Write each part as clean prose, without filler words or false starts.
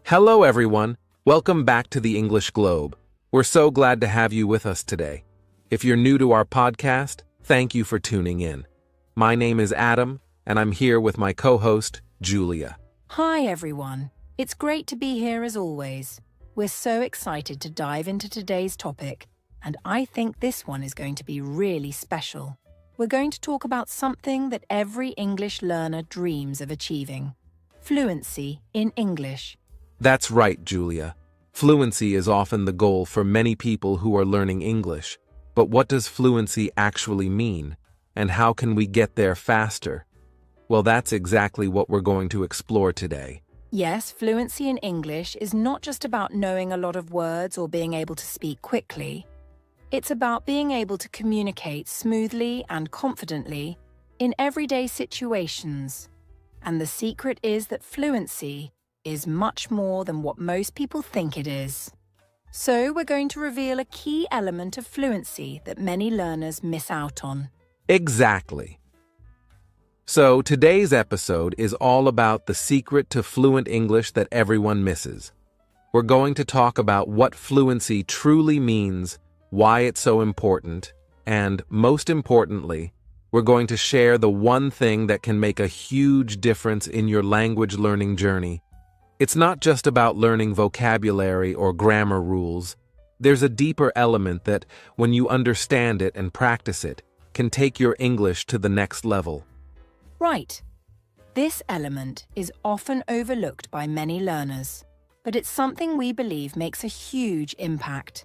Hello, everyone. Welcome back to the English Globe. We're so glad to have you with us today. If you're new to our podcast, thank you for tuning in. My name is Adam, and I'm here with my co-host, Julia. Hi, everyone. It's great to be here as always. We're so excited to dive into today's topic, and I think this one is going to be really special. We're going to talk about something that every English learner dreams of achieving: fluency in English. That's right, Julia. Fluency is often the goal for many people who are learning English. But what does fluency actually mean? And how can we get there faster? Well, that's exactly what we're going to explore today. Yes, fluency in English is not just about knowing a lot of words or being able to speak quickly. It's about being able to communicate smoothly and confidently in everyday situations. And the secret is that fluency is much more than what most people think it is. So we're going to reveal a key element of fluency that many learners miss out on. Exactly. So today's episode is all about the secret to fluent English that everyone misses. We're going to talk about what fluency truly means, why it's so important, and, most importantly, we're going to share the one thing that can make a huge difference in your language learning journey. It's not just about learning vocabulary or grammar rules. There's a deeper element that, when you understand it and practice it, can take your English to the next level. Right. This element is often overlooked by many learners, but it's something we believe makes a huge impact.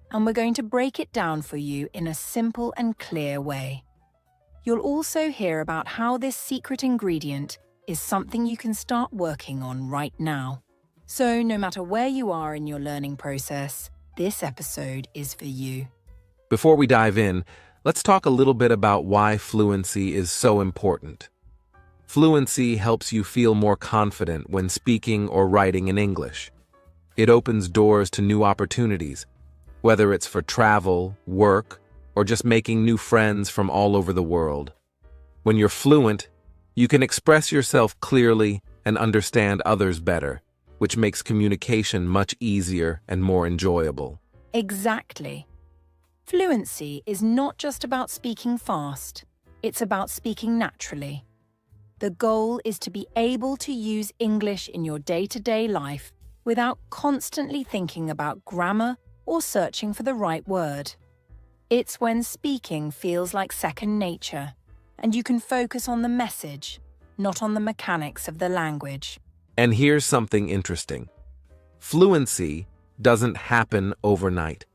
And we're going to break it down for you in a simple and clear way. You'll also hear about how this secret ingredient is something you can start working on right now. So no matter where you are in your learning process, this episode is for you. Before we dive in, let's talk a little bit about why fluency is so important. Fluency helps you feel more confident when speaking or writing in English. It opens doors to new opportunities, whether it's for travel, work, or just making new friends from all over the world. When you're fluent, you can express yourself clearly and understand others better, which makes communication much easier and more enjoyable. Exactly. Fluency is not just about speaking fast, it's about speaking naturally. The goal is to be able to use English in your day-to-day life without constantly thinking about grammar or searching for the right word. It's when speaking feels like second nature, and you can focus on the message, not on the mechanics of the language. And here's something interesting. Fluency doesn't happen overnight.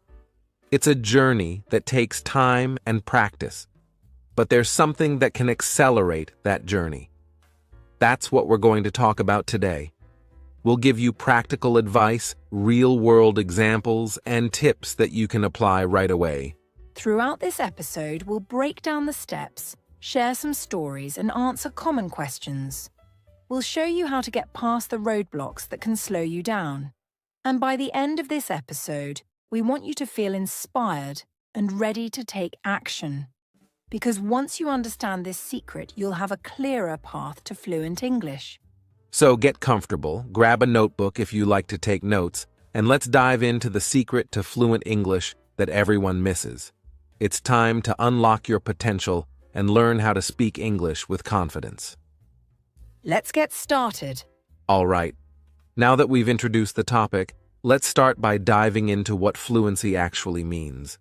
It's a journey that takes time and practice, but there's something that can accelerate that journey. That's what we're going to talk about today. We'll give you practical advice, real-world examples, and tips that you can apply right away. Throughout this episode, we'll break down the steps, share some stories, and answer common questions. We'll show you how to get past the roadblocks that can slow you down. And by the end of this episode, we want you to feel inspired and ready to take action. Because once you understand this secret, you'll have a clearer path to fluent English. So get comfortable, grab a notebook if you like to take notes, and let's dive into the secret to fluent English that everyone misses. It's time to unlock your potential and learn how to speak English with confidence. Let's get started. All right. Now that we've introduced the topic, let's start by diving into what fluency actually means.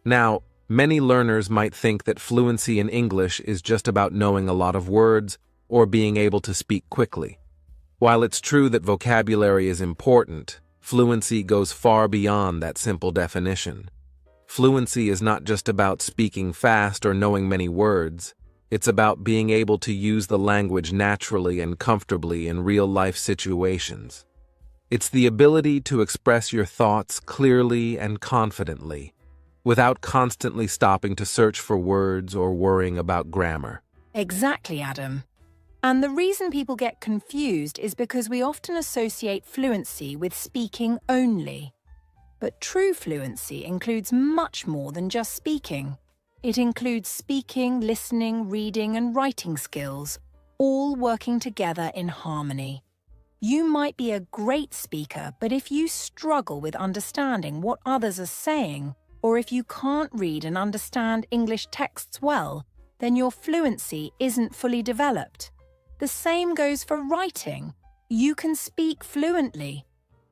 Now, many learners might think that fluency in English is just about knowing a lot of words or being able to speak quickly. While it's true that vocabulary is important, fluency goes far beyond that simple definition. Fluency is not just about speaking fast or knowing many words. It's about being able to use the language naturally and comfortably in real-life situations. It's the ability to express your thoughts clearly and confidently, without constantly stopping to search for words or worrying about grammar. Exactly, Adam. And the reason people get confused is because we often associate fluency with speaking only. But true fluency includes much more than just speaking. It includes speaking, listening, reading, and writing skills, all working together in harmony. You might be a great speaker, but if you struggle with understanding what others are saying, or if you can't read and understand English texts well, then your fluency isn't fully developed. The same goes for writing. You can speak fluently,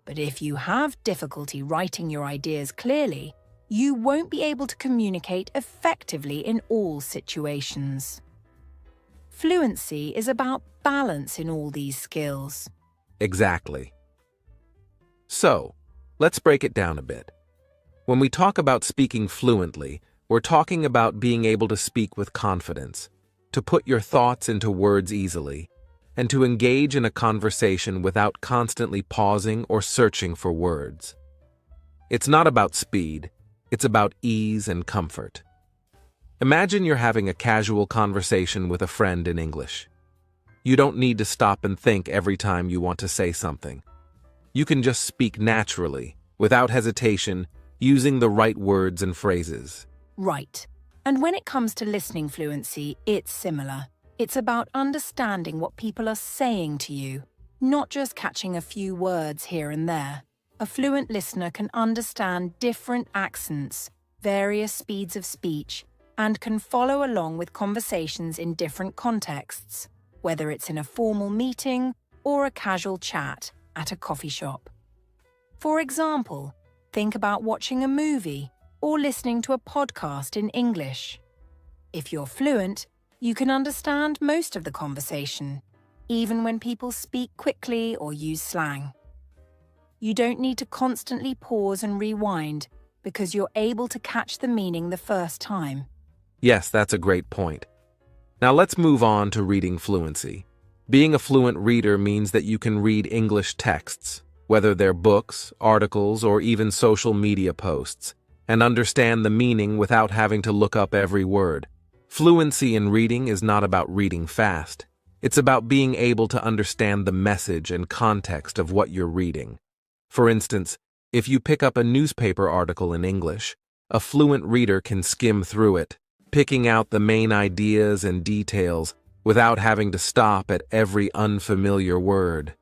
but if you have difficulty writing your ideas clearly, you won't be able to communicate effectively in all situations. Fluency is about balance in all these skills. Exactly. So, let's break it down a bit. When we talk about speaking fluently, we're talking about being able to speak with confidence, to put your thoughts into words easily, and to engage in a conversation without constantly pausing or searching for words. It's not about speed, it's about ease and comfort. Imagine you're having a casual conversation with a friend in English. You don't need to stop and think every time you want to say something. You can just speak naturally, without hesitation, using the right words and phrases. Right. And when it comes to listening fluency, it's similar. It's about understanding what people are saying to you, not just catching a few words here and there. A fluent listener can understand different accents, various speeds of speech, and can follow along with conversations in different contexts, whether it's in a formal meeting or a casual chat at a coffee shop. For example, think about watching a movie or listening to a podcast in English. If you're fluent, you can understand most of the conversation, even when people speak quickly or use slang. You don't need to constantly pause and rewind because you're able to catch the meaning the first time. Yes, that's a great point. Now let's move on to reading fluency. Being a fluent reader means that you can read English texts, whether they're books, articles, or even social media posts, and understand the meaning without having to look up every word. Fluency in reading is not about reading fast. It's about being able to understand the message and context of what you're reading. For instance, if you pick up a newspaper article in English, a fluent reader can skim through it, picking out the main ideas and details without having to stop at every unfamiliar word.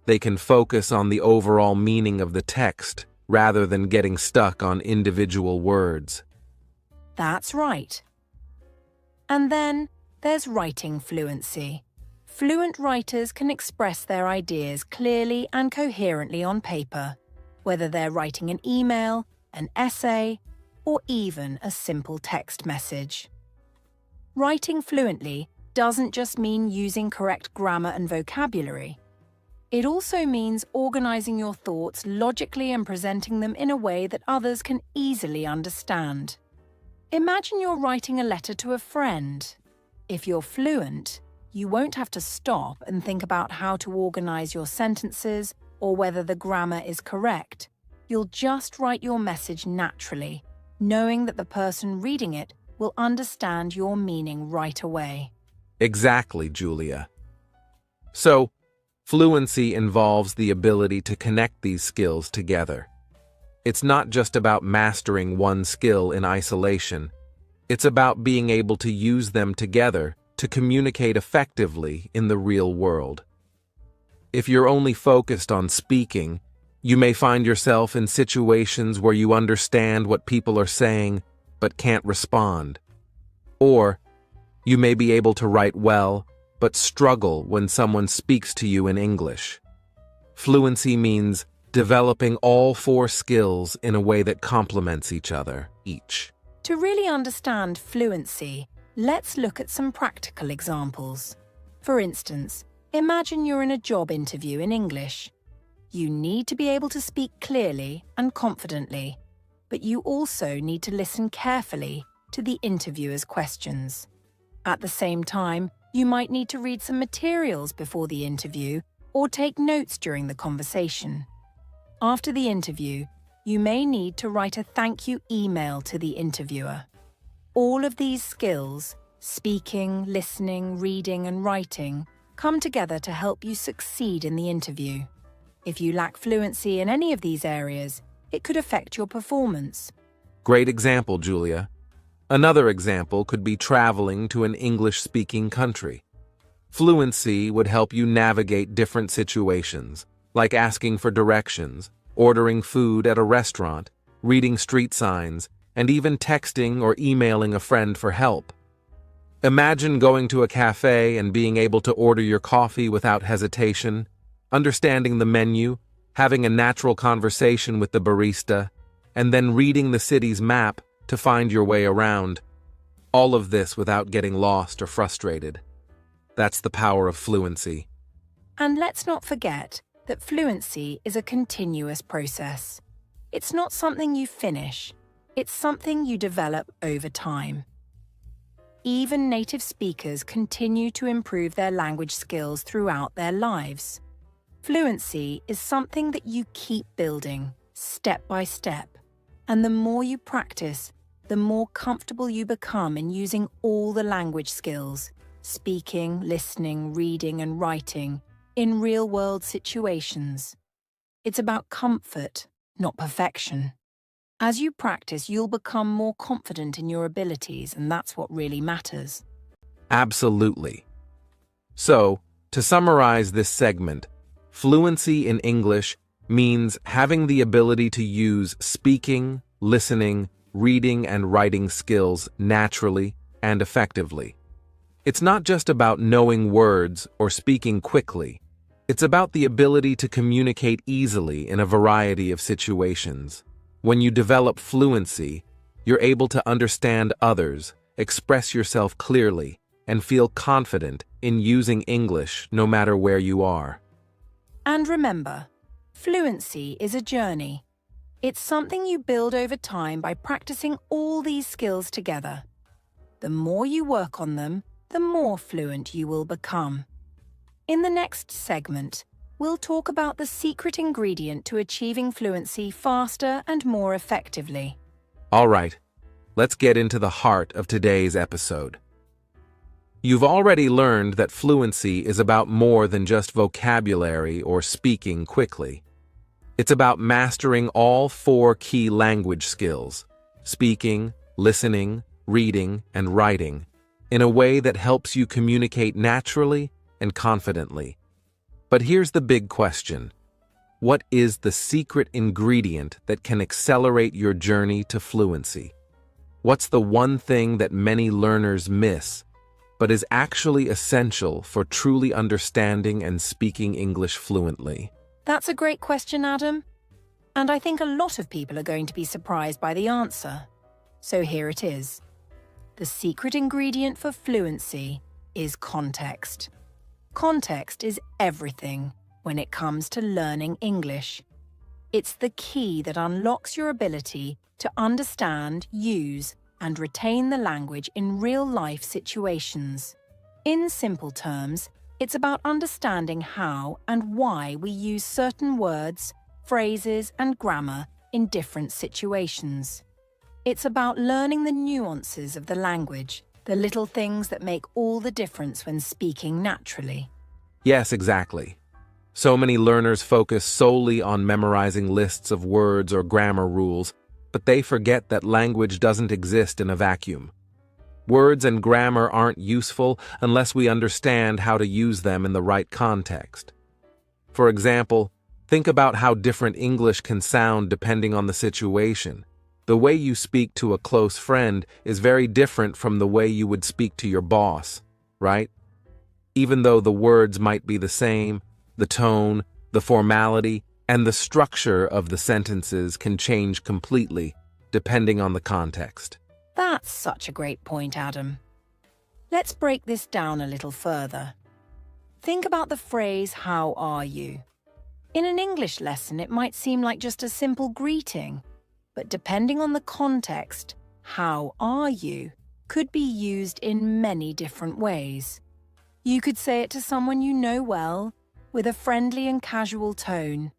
They can focus on the overall meaning of the text rather than getting stuck on individual words. That's right. And then there's writing fluency. Fluent writers can express their ideas clearly and coherently on paper, whether they're writing an email, an essay, or even a simple text message. Writing fluently doesn't just mean using correct grammar and vocabulary. It also means organizing your thoughts logically and presenting them in a way that others can easily understand. Imagine you're writing a letter to a friend. If you're fluent, you won't have to stop and think about how to organize your sentences or whether the grammar is correct. You'll just write your message naturally, knowing that the person reading it will understand your meaning right away. Exactly, Julia. So, fluency involves the ability to connect these skills together. It's not just about mastering one skill in isolation. It's about being able to use them together to communicate effectively in the real world. If you're only focused on speaking, you may find yourself in situations where you understand what people are saying but can't respond. Or, you may be able to write well but struggle when someone speaks to you in English. Fluency means developing all four skills in a way that complements each other, each. To really understand fluency, let's look at some practical examples. For instance, imagine you're in a job interview in English. You need to be able to speak clearly and confidently, but you also need to listen carefully to the interviewer's questions. At the same time, you might need to read some materials before the interview or take notes during the conversation. After the interview, you may need to write a thank you email to the interviewer. All of these skills, speaking, listening, reading, and writing, come together to help you succeed in the interview. If you lack fluency in any of these areas, it could affect your performance. Great example, Julia. Another example could be traveling to an English-speaking country. Fluency would help you navigate different situations, like asking for directions, ordering food at a restaurant, reading street signs, and even texting or emailing a friend for help. Imagine going to a cafe and being able to order your coffee without hesitation, understanding the menu, having a natural conversation with the barista, and then reading the city's map to find your way around. All of this without getting lost or frustrated. That's the power of fluency. And let's not forget that fluency is a continuous process. It's not something you finish, it's something you develop over time. Even native speakers continue to improve their language skills throughout their lives. Fluency is something that you keep building, step by step. And the more you practice, the more comfortable you become in using all the language skills, speaking, listening, reading, and writing, in real-world situations. It's about comfort, not perfection. As you practice, you'll become more confident in your abilities, and that's what really matters. Absolutely. So, to summarize this segment, fluency in English means having the ability to use speaking, listening, reading, and writing skills naturally and effectively. It's not just about knowing words or speaking quickly. It's about the ability to communicate easily in a variety of situations. When you develop fluency, you're able to understand others, express yourself clearly, and feel confident in using English no matter where you are. And remember, fluency is a journey. It's something you build over time by practicing all these skills together. The more you work on them, the more fluent you will become. In the next segment, we'll talk about the secret ingredient to achieving fluency faster and more effectively. All right, let's get into the heart of today's episode. You've already learned that fluency is about more than just vocabulary or speaking quickly. It's about mastering all 4 key language skills: speaking, listening, reading, and writing, in a way that helps you communicate naturally and confidently. But here's the big question. What is the secret ingredient that can accelerate your journey to fluency? What's the one thing that many learners miss, but is actually essential for truly understanding and speaking English fluently? That's a great question, Adam. And I think a lot of people are going to be surprised by the answer. So here it is. The secret ingredient for fluency is context. Context is everything when it comes to learning English. It's the key that unlocks your ability to understand, use, and retain the language in real-life situations. In simple terms, it's about understanding how and why we use certain words, phrases, and grammar in different situations. It's about learning the nuances of the language, the little things that make all the difference when speaking naturally. Yes, exactly. So many learners focus solely on memorizing lists of words or grammar rules, but they forget that language doesn't exist in a vacuum. Words and grammar aren't useful unless we understand how to use them in the right context. For example, think about how different English can sound depending on the situation. The way you speak to a close friend is very different from the way you would speak to your boss, right? Even though the words might be the same, the tone, the formality, and the structure of the sentences can change completely, depending on the context. That's such a great point, Adam. Let's break this down a little further. Think about the phrase, "How are you?" In an English lesson, it might seem like just a simple greeting, but depending on the context, "How are you?" could be used in many different ways. You could say it to someone you know well, with a friendly and casual tone.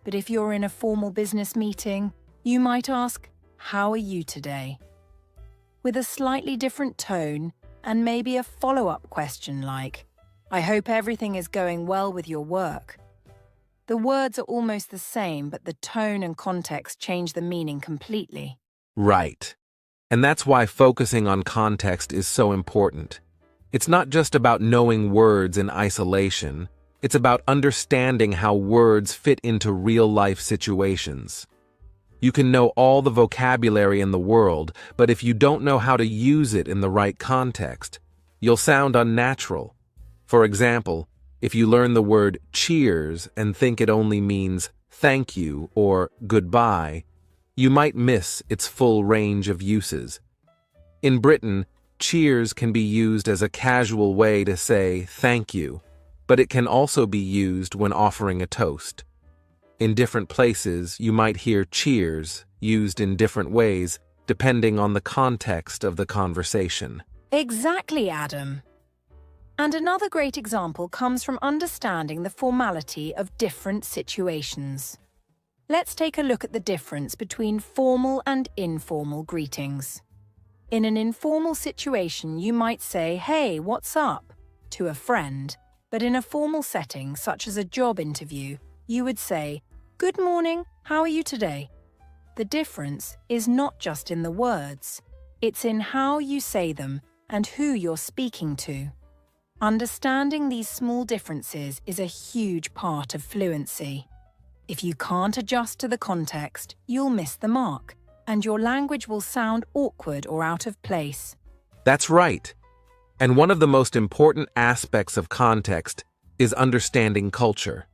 But if you're in a formal business meeting, you might ask, "How are you today?" with a slightly different tone and maybe a follow-up question like, "I hope everything is going well with your work." The words are almost the same, but the tone and context change the meaning completely. Right. And that's why focusing on context is so important. It's not just about knowing words in isolation, it's about understanding how words fit into real-life situations. You can know all the vocabulary in the world, but if you don't know how to use it in the right context, you'll sound unnatural. For example, if you learn the word cheers and think it only means thank you or goodbye, you might miss its full range of uses. In Britain, cheers can be used as a casual way to say thank you, but it can also be used when offering a toast. In different places, you might hear cheers used in different ways depending on the context of the conversation. Exactly, Adam. And another great example comes from understanding the formality of different situations. Let's take a look at the difference between formal and informal greetings. In an informal situation, you might say, "Hey, what's up?" to a friend, but in a formal setting, such as a job interview, you would say, "Good morning, how are you today?" The difference is not just in the words, it's in how you say them and who you're speaking to. Understanding these small differences is a huge part of fluency. If you can't adjust to the context, you'll miss the mark, and your language will sound awkward or out of place. That's right. And one of the most important aspects of context is understanding culture.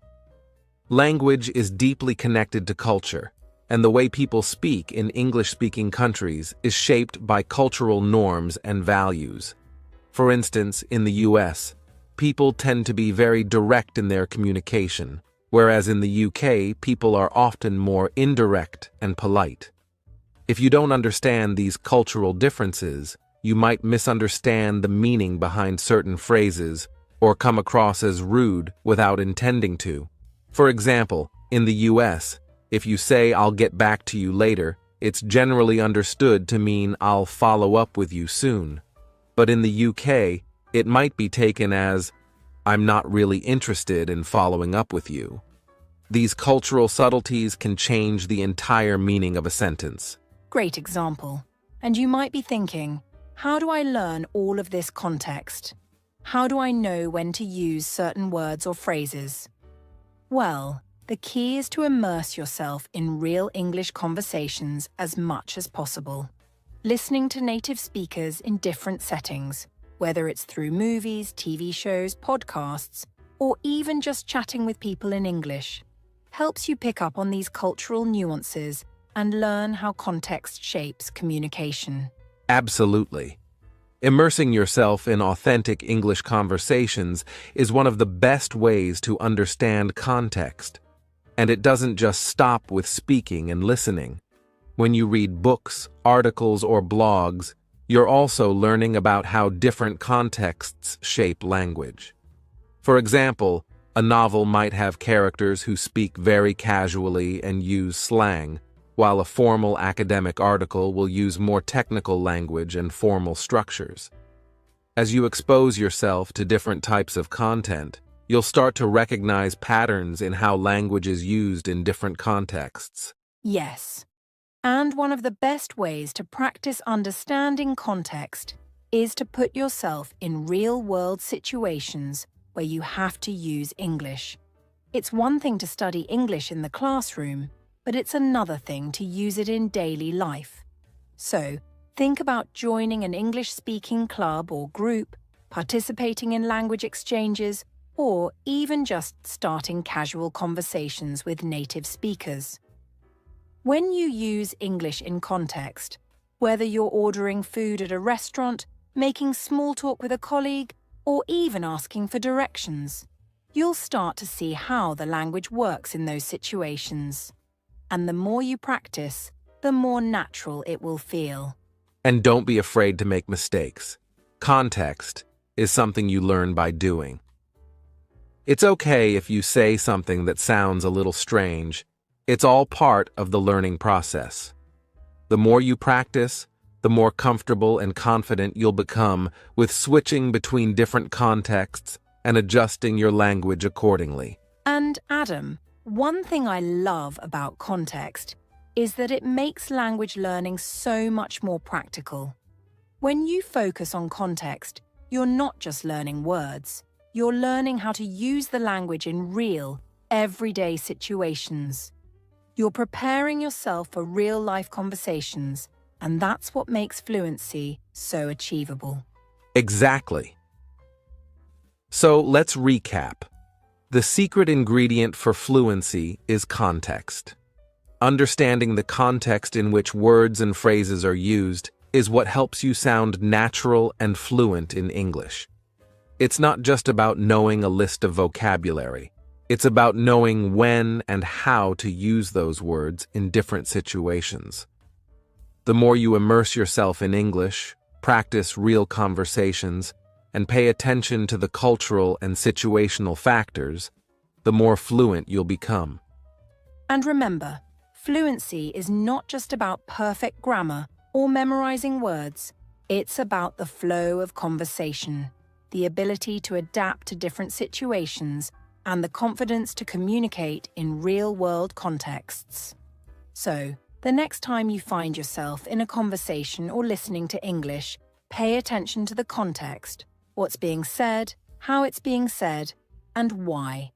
Language is deeply connected to culture, and the way people speak in English-speaking countries is shaped by cultural norms and values. For instance, in the US, people tend to be very direct in their communication, whereas in the UK, people are often more indirect and polite. If you don't understand these cultural differences, you might misunderstand the meaning behind certain phrases or come across as rude without intending to. For example, in the US, if you say "I'll get back to you later," it's generally understood to mean "I'll follow up with you soon." But in the UK, it might be taken as "I'm not really interested in following up with you." These cultural subtleties can change the entire meaning of a sentence. Great example. And you might be thinking, how do I learn all of this context? How do I know when to use certain words or phrases? Well, the key is to immerse yourself in real English conversations as much as possible. Listening to native speakers in different settings, whether it's through movies, TV shows, podcasts, or even just chatting with people in English, helps you pick up on these cultural nuances and learn how context shapes communication. Absolutely. Immersing yourself in authentic English conversations is one of the best ways to understand context. And it doesn't just stop with speaking and listening. When you read books, articles, or blogs, you're also learning about how different contexts shape language. For example, a novel might have characters who speak very casually and use slang, while a formal academic article will use more technical language and formal structures. As you expose yourself to different types of content, you'll start to recognize patterns in how language is used in different contexts. Yes. And one of the best ways to practice understanding context is to put yourself in real-world situations where you have to use English. It's one thing to study English in the classroom, but it's another thing to use it in daily life. So, think about joining an English-speaking club or group, participating in language exchanges, or even just starting casual conversations with native speakers. When you use English in context, whether you're ordering food at a restaurant, making small talk with a colleague, or even asking for directions, you'll start to see how the language works in those situations. And the more you practice, the more natural it will feel. And don't be afraid to make mistakes. Context is something you learn by doing. It's okay if you say something that sounds a little strange. It's all part of the learning process. The more you practice, the more comfortable and confident you'll become with switching between different contexts and adjusting your language accordingly. And Adam, one thing I love about context is that it makes language learning so much more practical. When you focus on context, you're not just learning words, you're learning how to use the language in real, everyday situations. You're preparing yourself for real-life conversations, and that's what makes fluency so achievable. Exactly. So let's recap. The secret ingredient for fluency is context. Understanding the context in which words and phrases are used is what helps you sound natural and fluent in English. It's not just about knowing a list of vocabulary. It's about knowing when and how to use those words in different situations. The more you immerse yourself in English, practice real conversations, and pay attention to the cultural and situational factors, the more fluent you'll become. And remember, fluency is not just about perfect grammar or memorizing words. It's about the flow of conversation, the ability to adapt to different situations, and the confidence to communicate in real-world contexts. So, the next time you find yourself in a conversation or listening to English, pay attention to the context, what's being said, how it's being said, and why.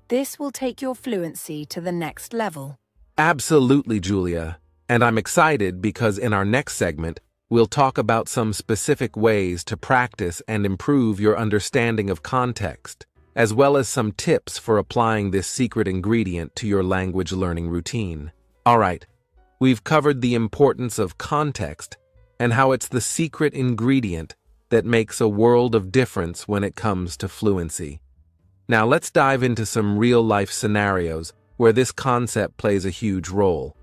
This will take your fluency to the next level. Absolutely, Julia. And I'm excited because in our next segment, we'll talk about some specific ways to practice and improve your understanding of context, as well as some tips for applying this secret ingredient to your language learning routine. All right, we've covered the importance of context and how it's the secret ingredient that makes a world of difference when it comes to fluency. Now let's dive into some real-life scenarios where this concept plays a huge role.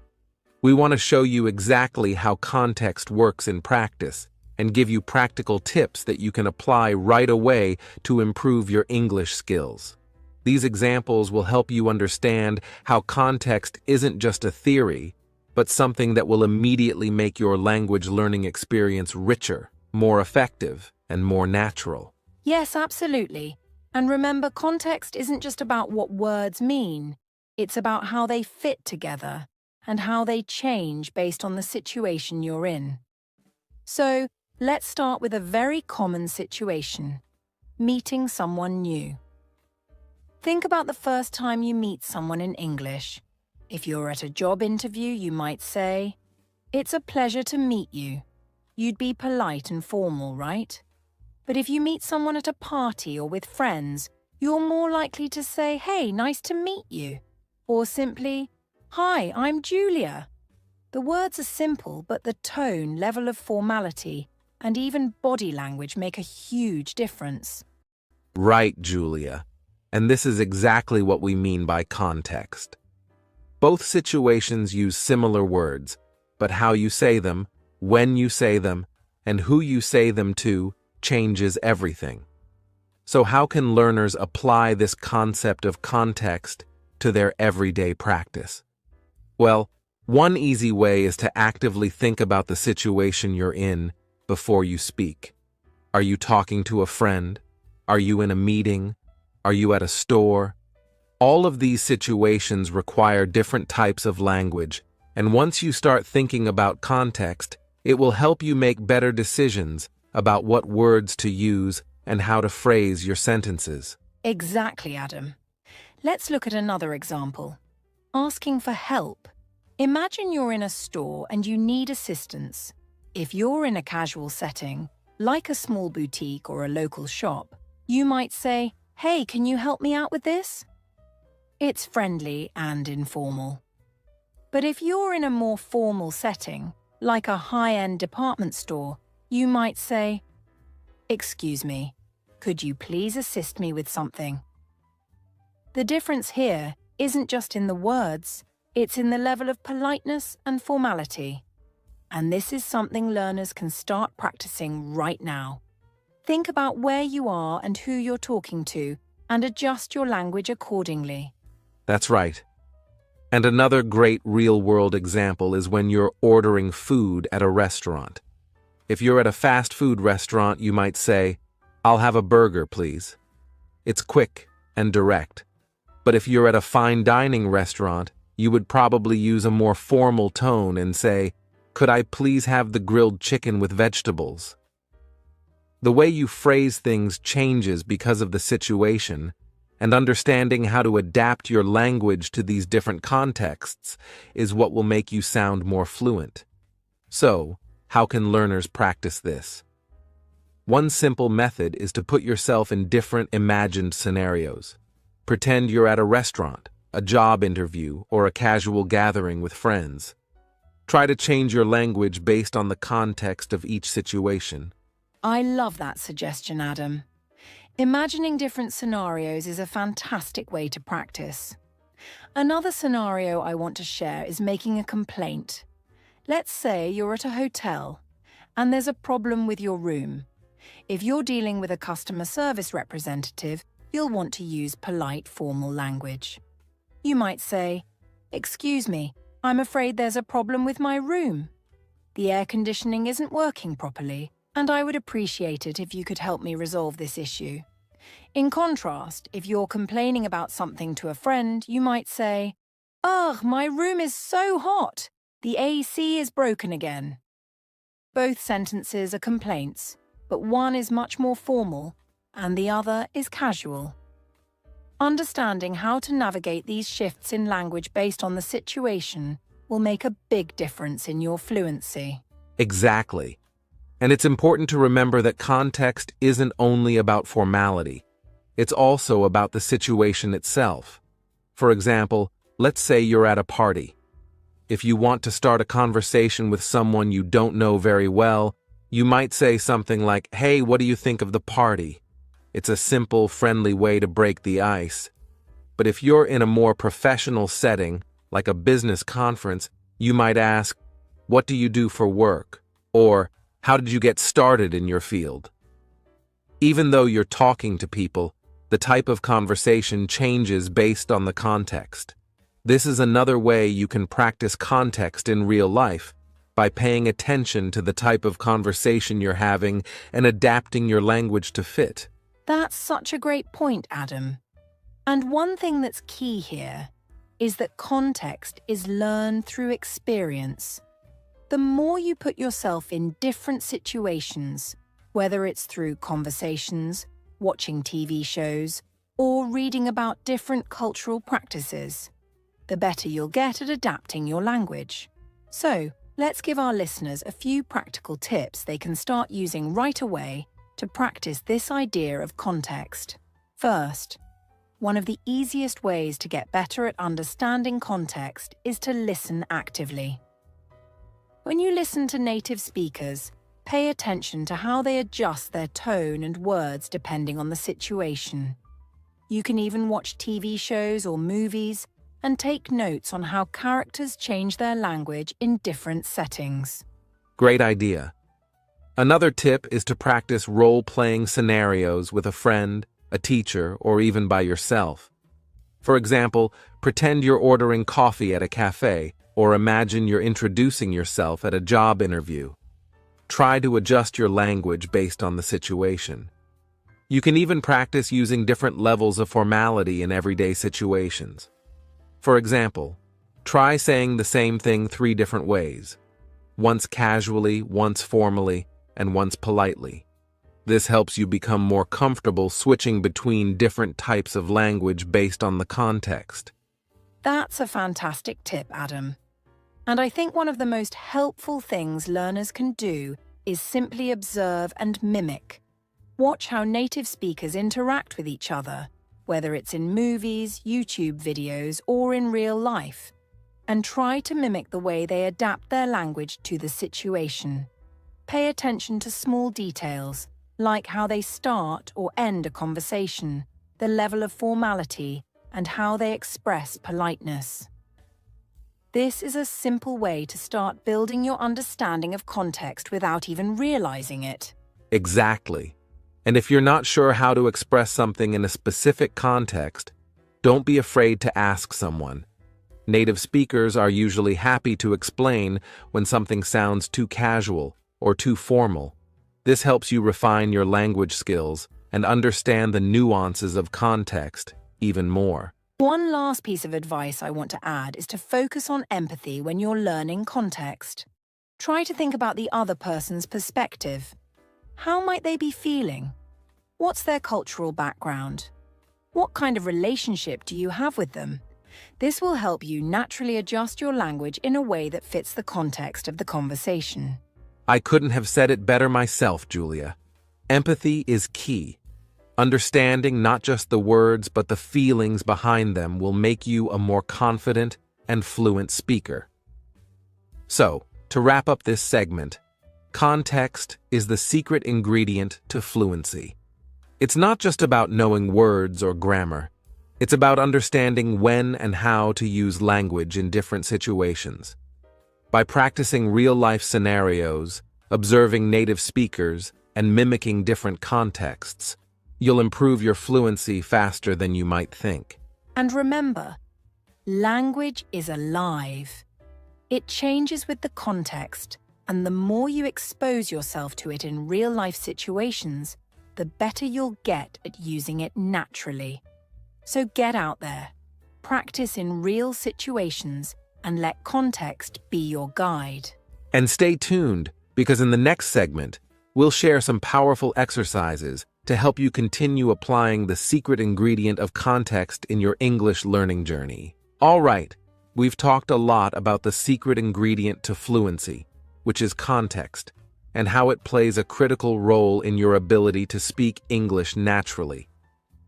We want to show you exactly how context works in practice and give you practical tips that you can apply right away to improve your English skills. These examples will help you understand how context isn't just a theory, but something that will immediately make your language learning experience richer, more effective, and more natural. Yes, absolutely. And remember, context isn't just about what words mean. It's about how they fit together and how they change based on the situation you're in. So, let's start with a very common situation: meeting someone new. Think about the first time you meet someone in English. If you're at a job interview, you might say, "It's a pleasure to meet you." You'd be polite and formal, right? But if you meet someone at a party or with friends, you're more likely to say, "Hey, nice to meet you." Or simply, "Hi, I'm Julia." The words are simple, but the tone, level of formality, and even body language make a huge difference. Right, Julia. And this is exactly what we mean by context. Both situations use similar words, but how you say them, when you say them, and who you say them to changes everything. So how can learners apply this concept of context to their everyday practice? Well, one easy way is to actively think about the situation you're in before you speak. Are you talking to a friend? Are you in a meeting? Are you at a store? All of these situations require different types of language, and once you start thinking about context, it will help you make better decisions about what words to use and how to phrase your sentences. Exactly, Adam. Let's look at another example. Asking for help. Imagine you're in a store and you need assistance. If you're in a casual setting, like a small boutique or a local shop, you might say, "Hey, can you help me out with this?" It's friendly and informal. But if you're in a more formal setting, like a high-end department store, you might say, "Excuse me, could you please assist me with something?" The difference here isn't just in the words, it's in the level of politeness and formality. And this is something learners can start practicing right now. Think about where you are and who you're talking to, and adjust your language accordingly. That's right. And another great real-world example is when you're ordering food at a restaurant. If you're at a fast food restaurant, you might say, "I'll have a burger, please." It's quick and direct. But if you're at a fine dining restaurant, you would probably use a more formal tone and say, "Could I please have the grilled chicken with vegetables?" The way you phrase things changes because of the situation, and understanding how to adapt your language to these different contexts is what will make you sound more fluent. So, how can learners practice this? One simple method is to put yourself in different imagined scenarios. Pretend you're at a restaurant, a job interview, or a casual gathering with friends. Try to change your language based on the context of each situation. I love that suggestion, Adam. Imagining different scenarios is a fantastic way to practice. Another scenario I want to share is making a complaint. Let's say you're at a hotel and there's a problem with your room. If you're dealing with a customer service representative, you'll want to use polite, formal language. You might say, "Excuse me, I'm afraid there's a problem with my room. The air conditioning isn't working properly, and I would appreciate it if you could help me resolve this issue." In contrast, if you're complaining about something to a friend, you might say, "Ugh, my room is so hot. The AC is broken again." Both sentences are complaints, but one is much more formal and the other is casual. Understanding how to navigate these shifts in language based on the situation will make a big difference in your fluency. Exactly. And it's important to remember that context isn't only about formality. It's also about the situation itself. For example, let's say you're at a party. If you want to start a conversation with someone you don't know very well, you might say something like, "Hey, what do you think of the party?" It's a simple, friendly way to break the ice. But if you're in a more professional setting, like a business conference, you might ask, "What do you do for work?" Or, "How did you get started in your field?" Even though you're talking to people, the type of conversation changes based on the context. This is another way you can practice context in real life, by paying attention to the type of conversation you're having and adapting your language to fit. That's such a great point, Adam. And one thing that's key here is that context is learned through experience. The more you put yourself in different situations, whether it's through conversations, watching TV shows, or reading about different cultural practices, the better you'll get at adapting your language. So, let's give our listeners a few practical tips they can start using right away to practice this idea of context. First, one of the easiest ways to get better at understanding context is to listen actively. When you listen to native speakers, pay attention to how they adjust their tone and words depending on the situation. You can even watch TV shows or movies and take notes on how characters change their language in different settings. Great idea. Another tip is to practice role-playing scenarios with a friend, a teacher, or even by yourself. For example, pretend you're ordering coffee at a cafe, or imagine you're introducing yourself at a job interview. Try to adjust your language based on the situation. You can even practice using different levels of formality in everyday situations. For example, try saying the same thing 3 different ways, once casually, once formally, and once politely. This helps you become more comfortable switching between different types of language based on the context. That's a fantastic tip, Adam. And I think one of the most helpful things learners can do is simply observe and mimic. Watch how native speakers interact with each other, whether it's in movies, YouTube videos, or in real life, and try to mimic the way they adapt their language to the situation. Pay attention to small details, like how they start or end a conversation, the level of formality, and how they express politeness. This is a simple way to start building your understanding of context without even realizing it. Exactly. And if you're not sure how to express something in a specific context, don't be afraid to ask someone. Native speakers are usually happy to explain when something sounds too casual or too formal. This helps you refine your language skills and understand the nuances of context even more. One last piece of advice I want to add is to focus on empathy when you're learning context. Try to think about the other person's perspective. How might they be feeling? What's their cultural background? What kind of relationship do you have with them? This will help you naturally adjust your language in a way that fits the context of the conversation. I couldn't have said it better myself, Julia. Empathy is key. Understanding not just the words but the feelings behind them will make you a more confident and fluent speaker. So, to wrap up this segment, context is the secret ingredient to fluency. It's not just about knowing words or grammar. It's about understanding when and how to use language in different situations. By practicing real-life scenarios, observing native speakers, and mimicking different contexts, you'll improve your fluency faster than you might think. And remember, language is alive. It changes with the context, and the more you expose yourself to it in real-life situations, the better you'll get at using it naturally. So get out there, practice in real situations, and let context be your guide. And stay tuned, because in the next segment, we'll share some powerful exercises to help you continue applying the secret ingredient of context in your English learning journey. All right, we've talked a lot about the secret ingredient to fluency, which is context, and how it plays a critical role in your ability to speak English naturally.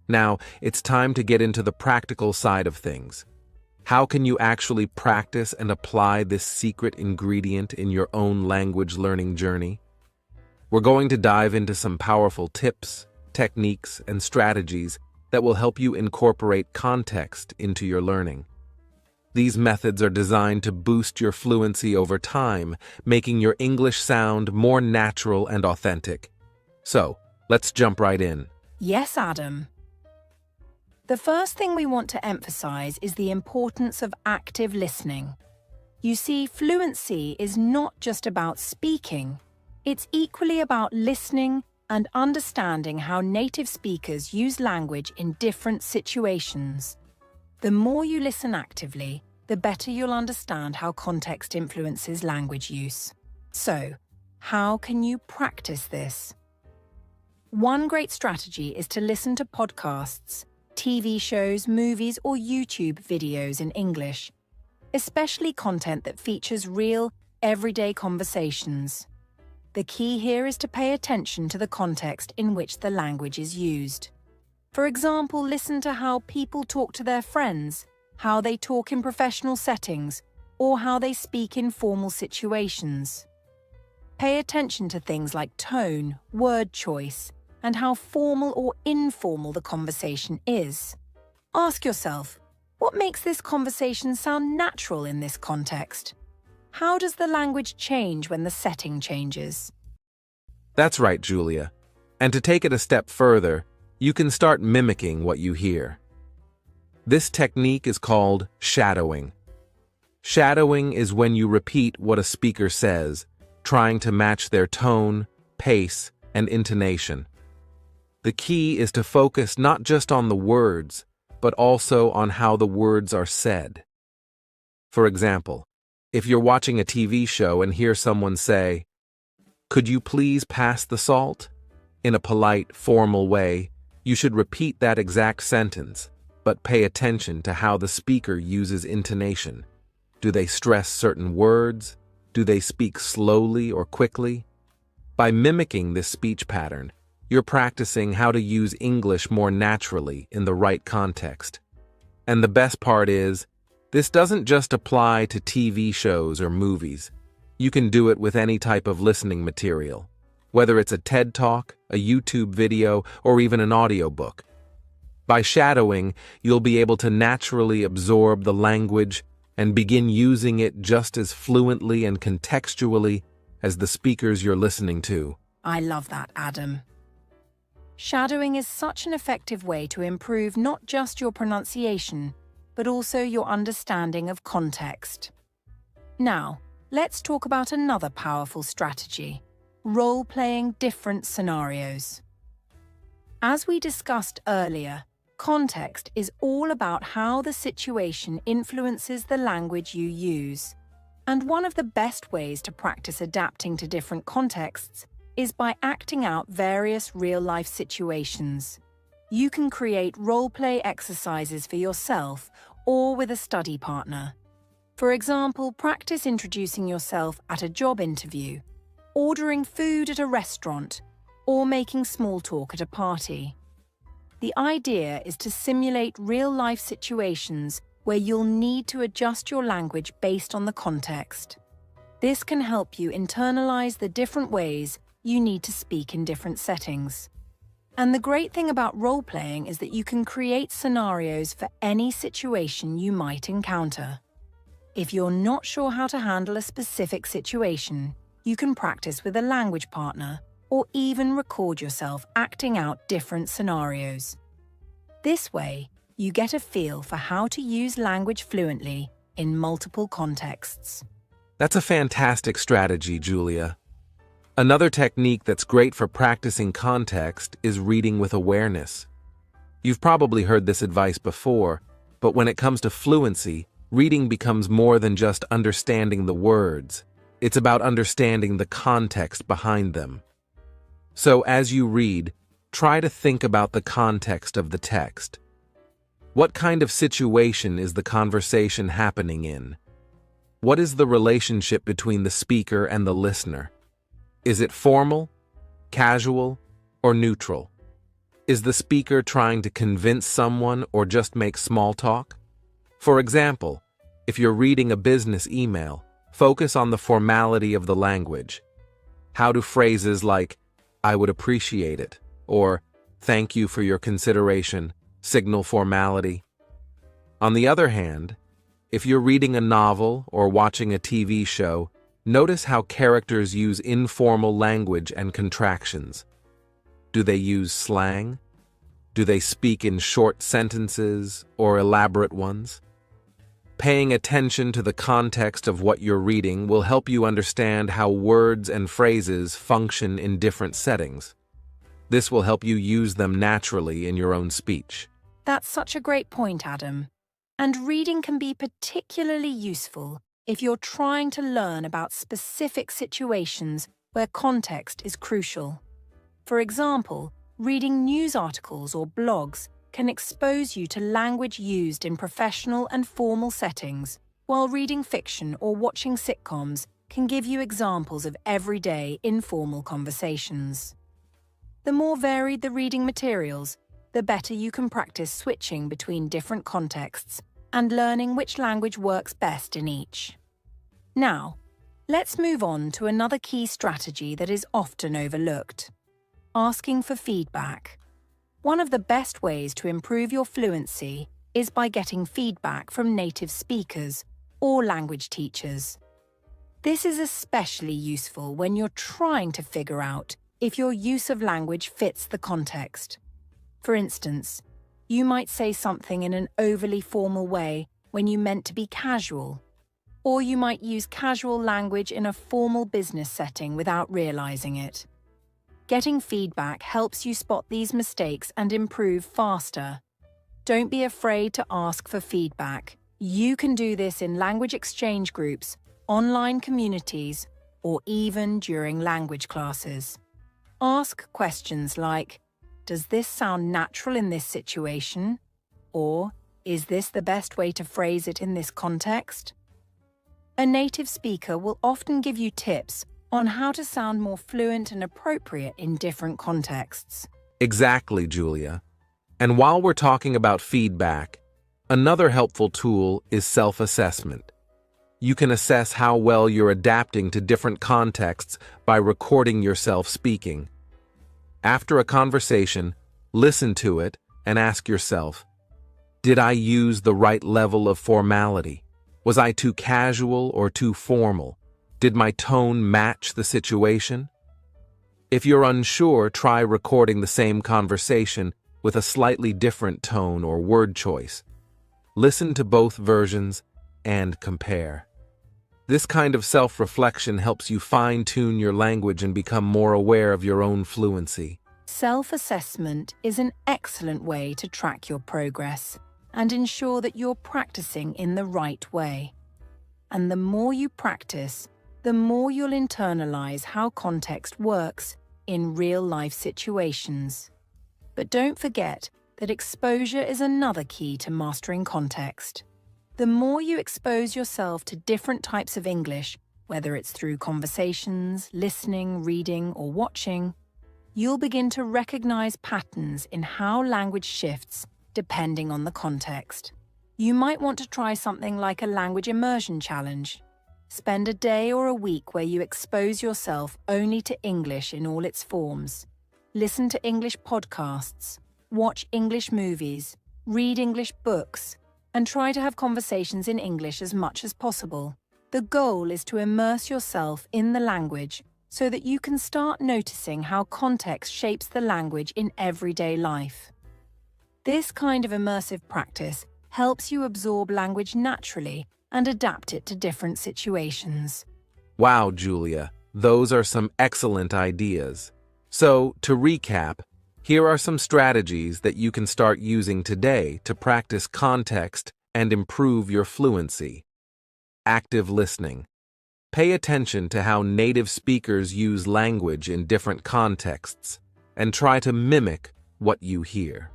Now, it's time to get into the practical side of things. How can you actually practice and apply this secret ingredient in your own language learning journey? We're going to dive into some powerful tips, techniques, and strategies that will help you incorporate context into your learning. These methods are designed to boost your fluency over time, making your English sound more natural and authentic. So, let's jump right in. Yes, Adam. The first thing we want to emphasize is the importance of active listening. You see, fluency is not just about speaking. It's equally about listening and understanding how native speakers use language in different situations. The more you listen actively, the better you'll understand how context influences language use. So, how can you practice this? One great strategy is to listen to podcasts, TV shows, movies, or YouTube videos in English, especially content that features real, everyday conversations. The key here is to pay attention to the context in which the language is used. For example, listen to how people talk to their friends, how they talk in professional settings, or how they speak in formal situations. Pay attention to things like tone, word choice, and how formal or informal the conversation is. Ask yourself, what makes this conversation sound natural in this context? How does the language change when the setting changes? That's right, Julia. And to take it a step further, you can start mimicking what you hear. This technique is called shadowing. Shadowing is when you repeat what a speaker says, trying to match their tone, pace, and intonation. The key is to focus not just on the words, but also on how the words are said. For example, if you're watching a TV show and hear someone say, "Could you please pass the salt?" in a polite, formal way, you should repeat that exact sentence, but pay attention to how the speaker uses intonation. Do they stress certain words? Do they speak slowly or quickly? By mimicking this speech pattern, you're practicing how to use English more naturally in the right context. And the best part is, this doesn't just apply to TV shows or movies. You can do it with any type of listening material, whether it's a TED Talk, a YouTube video, or even an audiobook. By shadowing, you'll be able to naturally absorb the language and begin using it just as fluently and contextually as the speakers you're listening to. I love that, Adam. Shadowing is such an effective way to improve not just your pronunciation, but also your understanding of context. Now, let's talk about another powerful strategy: role-playing different scenarios. As we discussed earlier, context is all about how the situation influences the language you use. And one of the best ways to practice adapting to different contexts is by acting out various real-life situations. You can create role-play exercises for yourself or with a study partner. For example, practice introducing yourself at a job interview, ordering food at a restaurant, or making small talk at a party. The idea is to simulate real-life situations where you'll need to adjust your language based on the context. This can help you internalize the different ways you need to speak in different settings. And the great thing about role-playing is that you can create scenarios for any situation you might encounter. If you're not sure how to handle a specific situation, you can practice with a language partner or even record yourself acting out different scenarios. This way, you get a feel for how to use language fluently in multiple contexts. That's a fantastic strategy, Julia. Another technique that's great for practicing context is reading with awareness. You've probably heard this advice before, but when it comes to fluency, reading becomes more than just understanding the words. It's about understanding the context behind them. So as you read, try to think about the context of the text. What kind of situation is the conversation happening in? What is the relationship between the speaker and the listener? Is it formal, casual, or neutral? Is the speaker trying to convince someone or just make small talk? For example, if you're reading a business email, focus on the formality of the language. How do phrases like, "I would appreciate it," or "Thank you for your consideration," signal formality? On the other hand, if you're reading a novel or watching a TV show, notice how characters use informal language and contractions. Do they use slang? Do they speak in short sentences or elaborate ones? Paying attention to the context of what you're reading will help you understand how words and phrases function in different settings. This will help you use them naturally in your own speech. That's such a great point, Adam. And reading can be particularly useful if you're trying to learn about specific situations where context is crucial. For example, reading news articles or blogs can expose you to language used in professional and formal settings, while reading fiction or watching sitcoms can give you examples of everyday informal conversations. The more varied the reading materials, the better you can practice switching between different contexts and learning which language works best in each. Now, let's move on to another key strategy that is often overlooked: asking for feedback. One of the best ways to improve your fluency is by getting feedback from native speakers or language teachers. This is especially useful when you're trying to figure out if your use of language fits the context. For instance, you might say something in an overly formal way when you meant to be casual, or you might use casual language in a formal business setting without realizing it. Getting feedback helps you spot these mistakes and improve faster. Don't be afraid to ask for feedback. You can do this in language exchange groups, online communities, or even during language classes. Ask questions like, "Does this sound natural in this situation?" Or, "Is this the best way to phrase it in this context?" A native speaker will often give you tips on how to sound more fluent and appropriate in different contexts. Exactly, Julia. And while we're talking about feedback, another helpful tool is self-assessment. You can assess how well you're adapting to different contexts by recording yourself speaking. After a conversation, listen to it and ask yourself, did I use the right level of formality? Was I too casual or too formal? Did my tone match the situation? If you're unsure, try recording the same conversation with a slightly different tone or word choice. Listen to both versions and compare. This kind of self-reflection helps you fine-tune your language and become more aware of your own fluency. Self-assessment is an excellent way to track your progress and ensure that you're practicing in the right way. And the more you practice, the more you'll internalize how context works in real-life situations. But don't forget that exposure is another key to mastering context. The more you expose yourself to different types of English, whether it's through conversations, listening, reading, or watching, you'll begin to recognize patterns in how language shifts depending on the context. You might want to try something like a language immersion challenge. Spend a day or a week where you expose yourself only to English in all its forms. Listen to English podcasts, watch English movies, read English books, and try to have conversations in English as much as possible. The goal is to immerse yourself in the language so that you can start noticing how context shapes the language in everyday life. This kind of immersive practice helps you absorb language naturally and adapt it to different situations. Wow, Julia, those are some excellent ideas. So, to recap, here are some strategies that you can start using today to practice context and improve your fluency. Active listening. Pay attention to how native speakers use language in different contexts and try to mimic what you hear.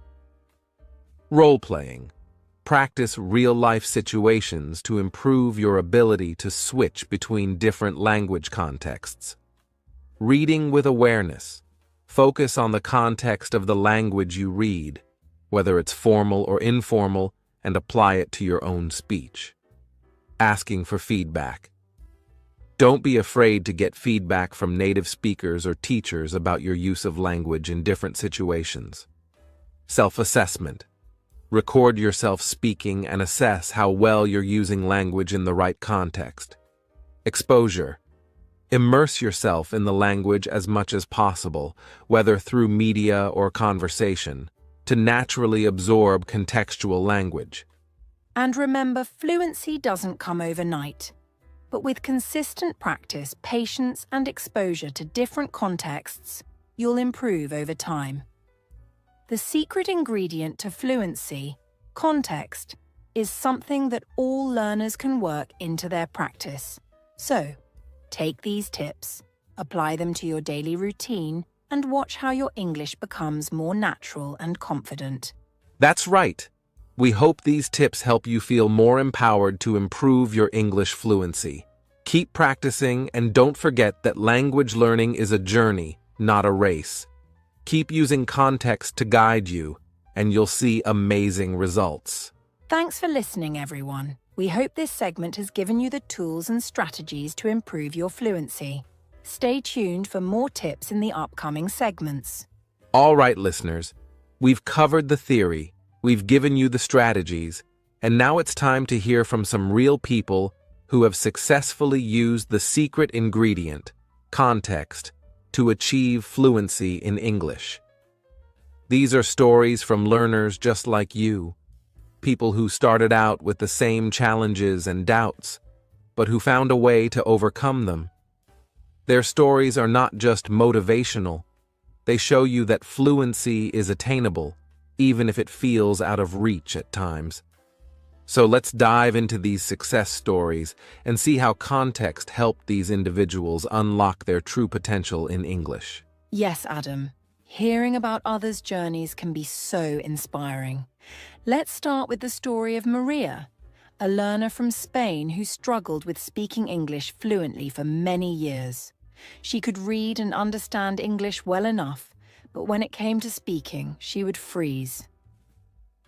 Role-playing. Practice real-life situations to improve your ability to switch between different language contexts. Reading with awareness. Focus on the context of the language you read, whether it's formal or informal, and apply it to your own speech. Asking for feedback. Don't be afraid to get feedback from native speakers or teachers about your use of language in different situations. Self-assessment. Record yourself speaking and assess how well you're using language in the right context. Exposure. Immerse yourself in the language as much as possible, whether through media or conversation, to naturally absorb contextual language. And remember, fluency doesn't come overnight. But with consistent practice, patience, and exposure to different contexts, you'll improve over time. The secret ingredient to fluency, context, is something that all learners can work into their practice. So, take these tips, apply them to your daily routine, and watch how your English becomes more natural and confident. That's right. We hope these tips help you feel more empowered to improve your English fluency. Keep practicing, and don't forget that language learning is a journey, not a race. Keep using context to guide you, and you'll see amazing results. Thanks for listening, everyone. We hope this segment has given you the tools and strategies to improve your fluency. Stay tuned for more tips in the upcoming segments. All right, listeners, we've covered the theory, we've given you the strategies, and now it's time to hear from some real people who have successfully used the secret ingredient, context, to achieve fluency in English. These are stories from learners just like you, people who started out with the same challenges and doubts, but who found a way to overcome them. Their stories are not just motivational, they show you that fluency is attainable, even if it feels out of reach at times. So let's dive into these success stories and see how context helped these individuals unlock their true potential in English. Yes, Adam. Hearing about others' journeys can be so inspiring. Let's start with the story of Maria, a learner from Spain who struggled with speaking English fluently for many years. She could read and understand English well enough, but when it came to speaking, she would freeze.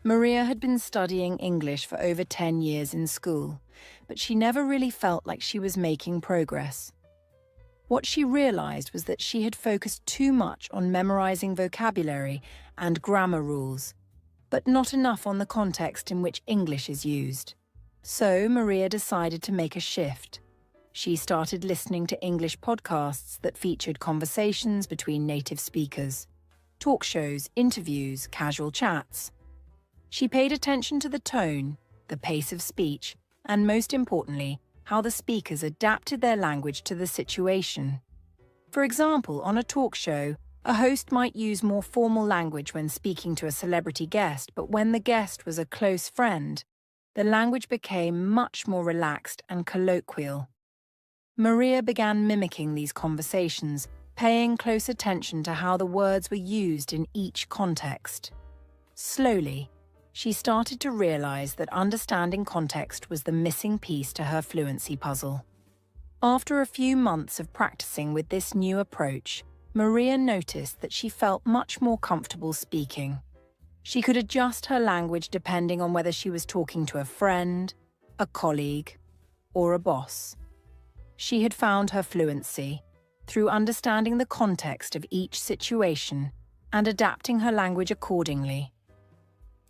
Maria had been studying English for over 10 years in school, but she never really felt like she was making progress. What she realized was that she had focused too much on memorizing vocabulary and grammar rules, but not enough on the context in which English is used. So Maria decided to make a shift. She started listening to English podcasts that featured conversations between native speakers, talk shows, interviews, casual chats. She paid attention to the tone, the pace of speech, and most importantly, how the speakers adapted their language to the situation. For example, on a talk show, a host might use more formal language when speaking to a celebrity guest, but when the guest was a close friend, the language became much more relaxed and colloquial. Maria began mimicking these conversations, paying close attention to how the words were used in each context. Slowly, she started to realize that understanding context was the missing piece to her fluency puzzle. After a few months of practicing with this new approach, Maria noticed that she felt much more comfortable speaking. She could adjust her language depending on whether she was talking to a friend, a colleague, or a boss. She had found her fluency through understanding the context of each situation and adapting her language accordingly.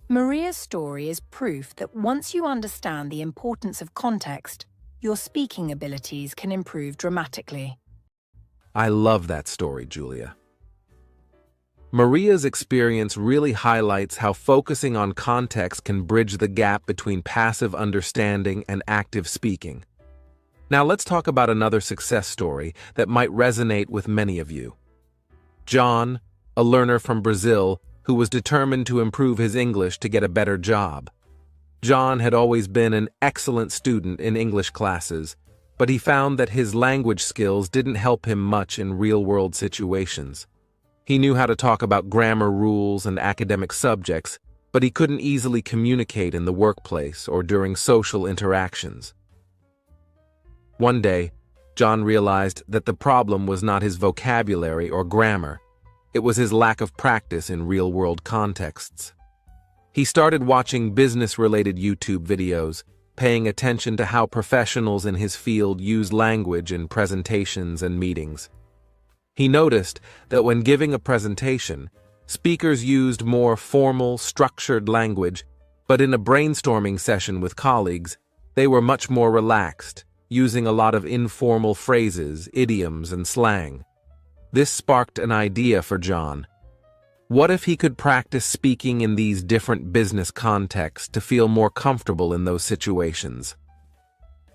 Maria's story is proof that once you understand the importance of context, your speaking abilities can improve dramatically. I love that story, Julia. Maria's experience really highlights how focusing on context can bridge the gap between passive understanding and active speaking. Now let's talk about another success story that might resonate with many of you. John, a learner from Brazil who was determined to improve his English to get a better job. John had always been an excellent student in English classes, but he found that his language skills didn't help him much in real-world situations. He knew how to talk about grammar rules and academic subjects, but he couldn't easily communicate in the workplace or during social interactions. One day, John realized that the problem was not his vocabulary or grammar. It was his lack of practice in real-world contexts. He started watching business-related YouTube videos, paying attention to how professionals in his field use language in presentations and meetings. He noticed that when giving a presentation, speakers used more formal, structured language, but in a brainstorming session with colleagues, they were much more relaxed, using a lot of informal phrases, idioms, and slang. This sparked an idea for John. What if he could practice speaking in these different business contexts to feel more comfortable in those situations?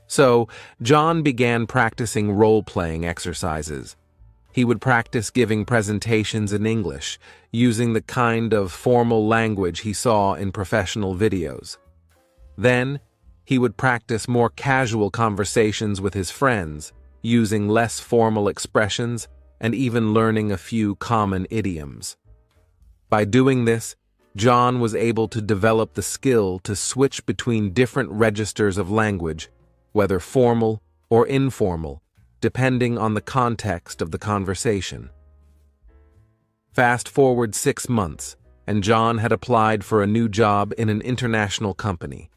So, John began practicing role-playing exercises. He would practice giving presentations in English, using the kind of formal language he saw in professional videos. Then, he would practice more casual conversations with his friends, using less formal expressions and even learning a few common idioms. By doing this, John was able to develop the skill to switch between different registers of language, whether formal or informal, depending on the context of the conversation. Fast forward 6 months, and John had applied for a new job in an international company.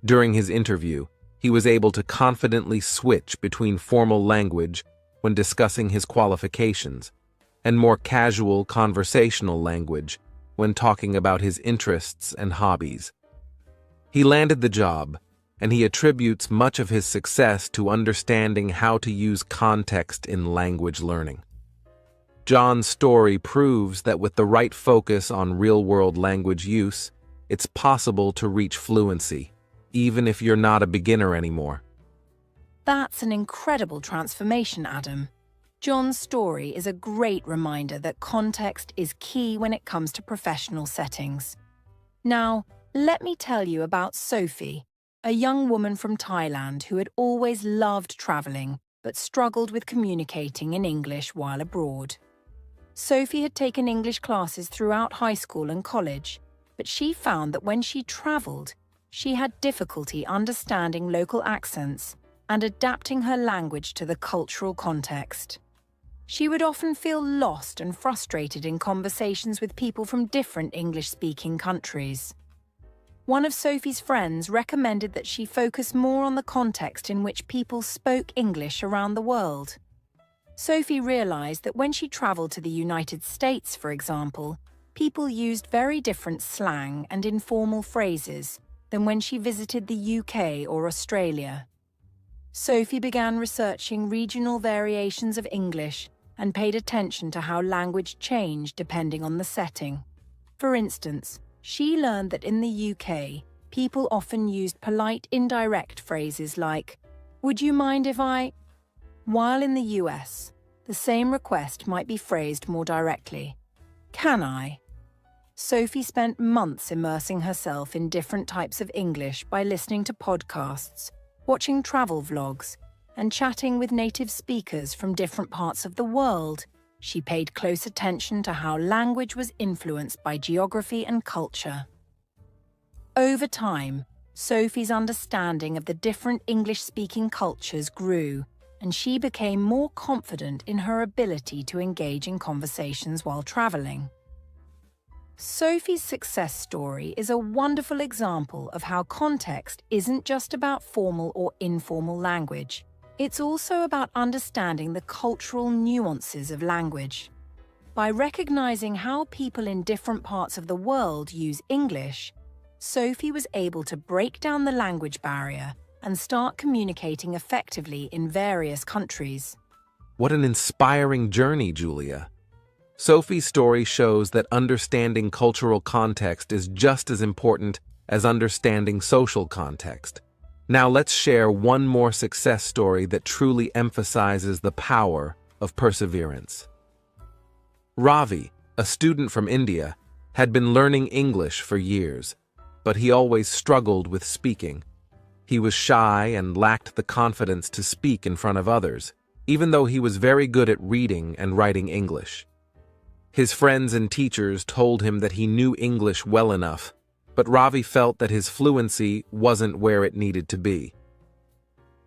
During his interview, he was able to confidently switch between formal language when discussing his qualifications and more casual conversational language when talking about his interests and hobbies. He landed the job, and he attributes much of his success to understanding how to use context in language learning. John's story proves that with the right focus on real-world language use, it's possible to reach fluency, even if you're not a beginner anymore. That's an incredible transformation, Adam. John's story is a great reminder that context is key when it comes to professional settings. Now, let me tell you about Sophie, a young woman from Thailand who had always loved traveling but struggled with communicating in English while abroad. Sophie had taken English classes throughout high school and college, but she found that when she traveled, she had difficulty understanding local accents and adapting her language to the cultural context. She would often feel lost and frustrated in conversations with people from different English-speaking countries. One of Sophie's friends recommended that she focus more on the context in which people spoke English around the world. Sophie realized that when she traveled to the United States, for example, people used very different slang and informal phrases than when she visited the UK or Australia. Sophie began researching regional variations of English and paid attention to how language changed depending on the setting. For instance, she learned that in the UK, people often used polite indirect phrases like, "Would you mind if I..." While in the US, the same request might be phrased more directly, "Can I?" Sophie spent months immersing herself in different types of English by listening to podcasts, watching travel vlogs, and chatting with native speakers from different parts of the world, she paid close attention to how language was influenced by geography and culture. Over time, Sophie's understanding of the different English-speaking cultures grew, and she became more confident in her ability to engage in conversations while traveling. Sophie's success story is a wonderful example of how context isn't just about formal or informal language. It's also about understanding the cultural nuances of language. By recognizing how people in different parts of the world use English, Sophie was able to break down the language barrier and start communicating effectively in various countries. What an inspiring journey, Julia. Sophie's story shows that understanding cultural context is just as important as understanding social context. Now let's share one more success story that truly emphasizes the power of perseverance. Ravi, a student from India, had been learning English for years, but he always struggled with speaking. He was shy and lacked the confidence to speak in front of others, even though he was very good at reading and writing English. His friends and teachers told him that he knew English well enough, but Ravi felt that his fluency wasn't where it needed to be.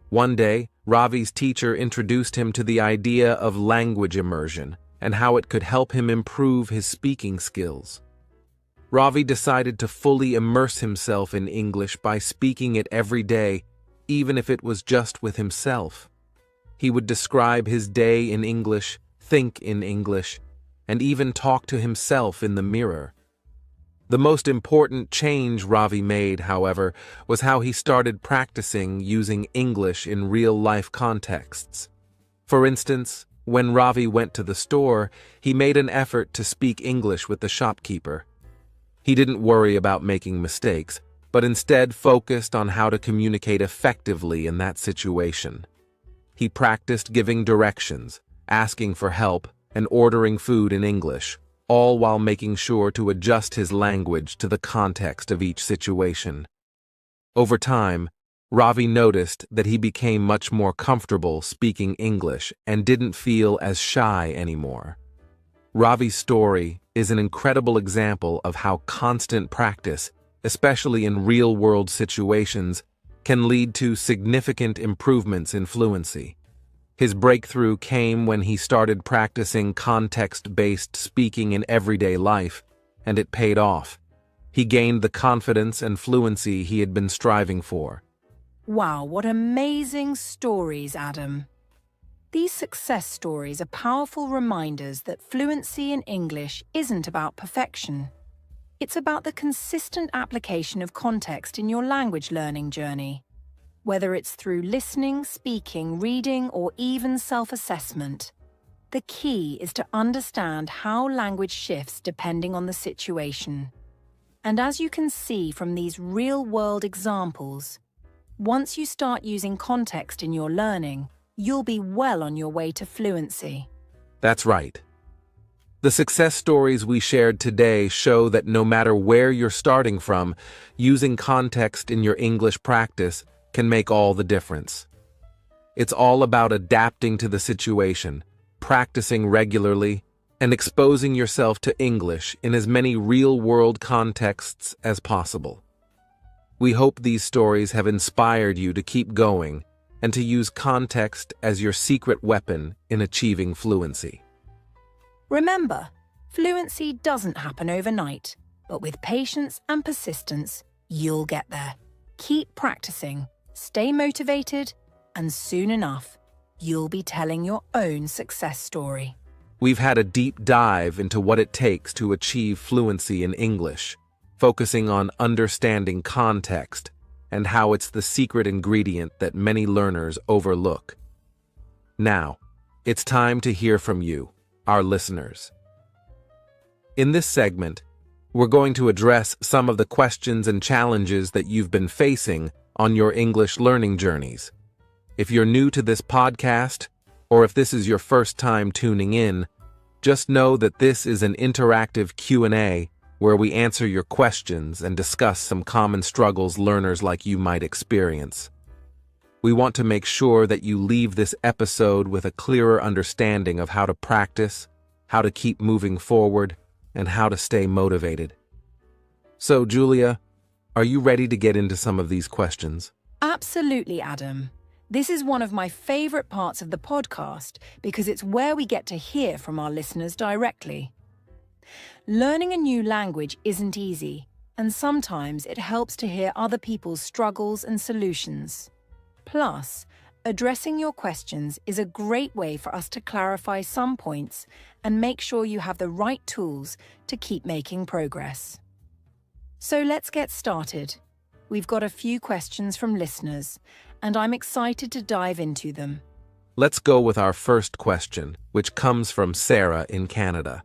One day, Ravi's teacher introduced him to the idea of language immersion and how it could help him improve his speaking skills. Ravi decided to fully immerse himself in English by speaking it every day, even if it was just with himself. He would describe his day in English, think in English, and even talk to himself in the mirror. The most important change Ravi made, however, was how he started practicing using English in real-life contexts. For instance, when Ravi went to the store, he made an effort to speak English with the shopkeeper. He didn't worry about making mistakes, but instead focused on how to communicate effectively in that situation. He practiced giving directions, asking for help, and ordering food in English, all while making sure to adjust his language to the context of each situation. Over time, Ravi noticed that he became much more comfortable speaking English and didn't feel as shy anymore. Ravi's story is an incredible example of how constant practice, especially in real-world situations, can lead to significant improvements in fluency. His breakthrough came when he started practicing context-based speaking in everyday life, and it paid off. He gained the confidence and fluency he had been striving for. Wow, what amazing stories, Adam. These success stories are powerful reminders that fluency in English isn't about perfection. It's about the consistent application of context in your language learning journey. Whether it's through listening, speaking, reading, or even self-assessment, the key is to understand how language shifts depending on the situation. And as you can see from these real-world examples, once you start using context in your learning, you'll be well on your way to fluency. That's right. The success stories we shared today show that no matter where you're starting from, using context in your English practice can make all the difference. It's all about adapting to the situation, practicing regularly, and exposing yourself to English in as many real-world contexts as possible. We hope these stories have inspired you to keep going and to use context as your secret weapon in achieving fluency. Remember, fluency doesn't happen overnight, but with patience and persistence, you'll get there. Keep practicing, stay motivated, and soon enough, you'll be telling your own success story. We've had a deep dive into what it takes to achieve fluency in English, focusing on understanding context and how it's the secret ingredient that many learners overlook. Now, it's time to hear from you, our listeners. In this segment, we're going to address some of the questions and challenges that you've been facing on your English learning journeys. If you're new to this podcast, or if this is your first time tuning in, just know that this is an interactive Q&A where we answer your questions and discuss some common struggles learners like you might experience. We want to make sure that you leave this episode with a clearer understanding of how to practice, how to keep moving forward, and how to stay motivated. So, Julia, are you ready to get into some of these questions? Absolutely, Adam. This is one of my favorite parts of the podcast because it's where we get to hear from our listeners directly. Learning a new language isn't easy, and sometimes it helps to hear other people's struggles and solutions. Plus, addressing your questions is a great way for us to clarify some points and make sure you have the right tools to keep making progress. So let's get started. We've got a few questions from listeners, and I'm excited to dive into them. Let's go with our first question, which comes from Sarah in Canada.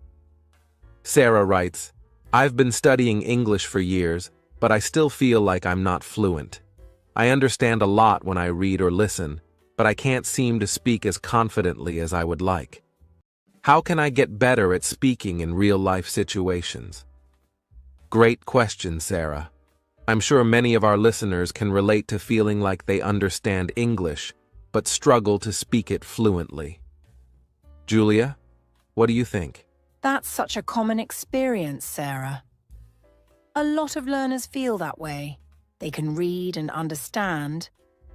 Sarah writes, "I've been studying English for years, but I still feel like I'm not fluent. I understand a lot when I read or listen, but I can't seem to speak as confidently as I would like. How can I get better at speaking in real-life situations?" Great question, Sarah. I'm sure many of our listeners can relate to feeling like they understand English, but struggle to speak it fluently. Julia, what do you think? That's such a common experience, Sarah. A lot of learners feel that way. They can read and understand,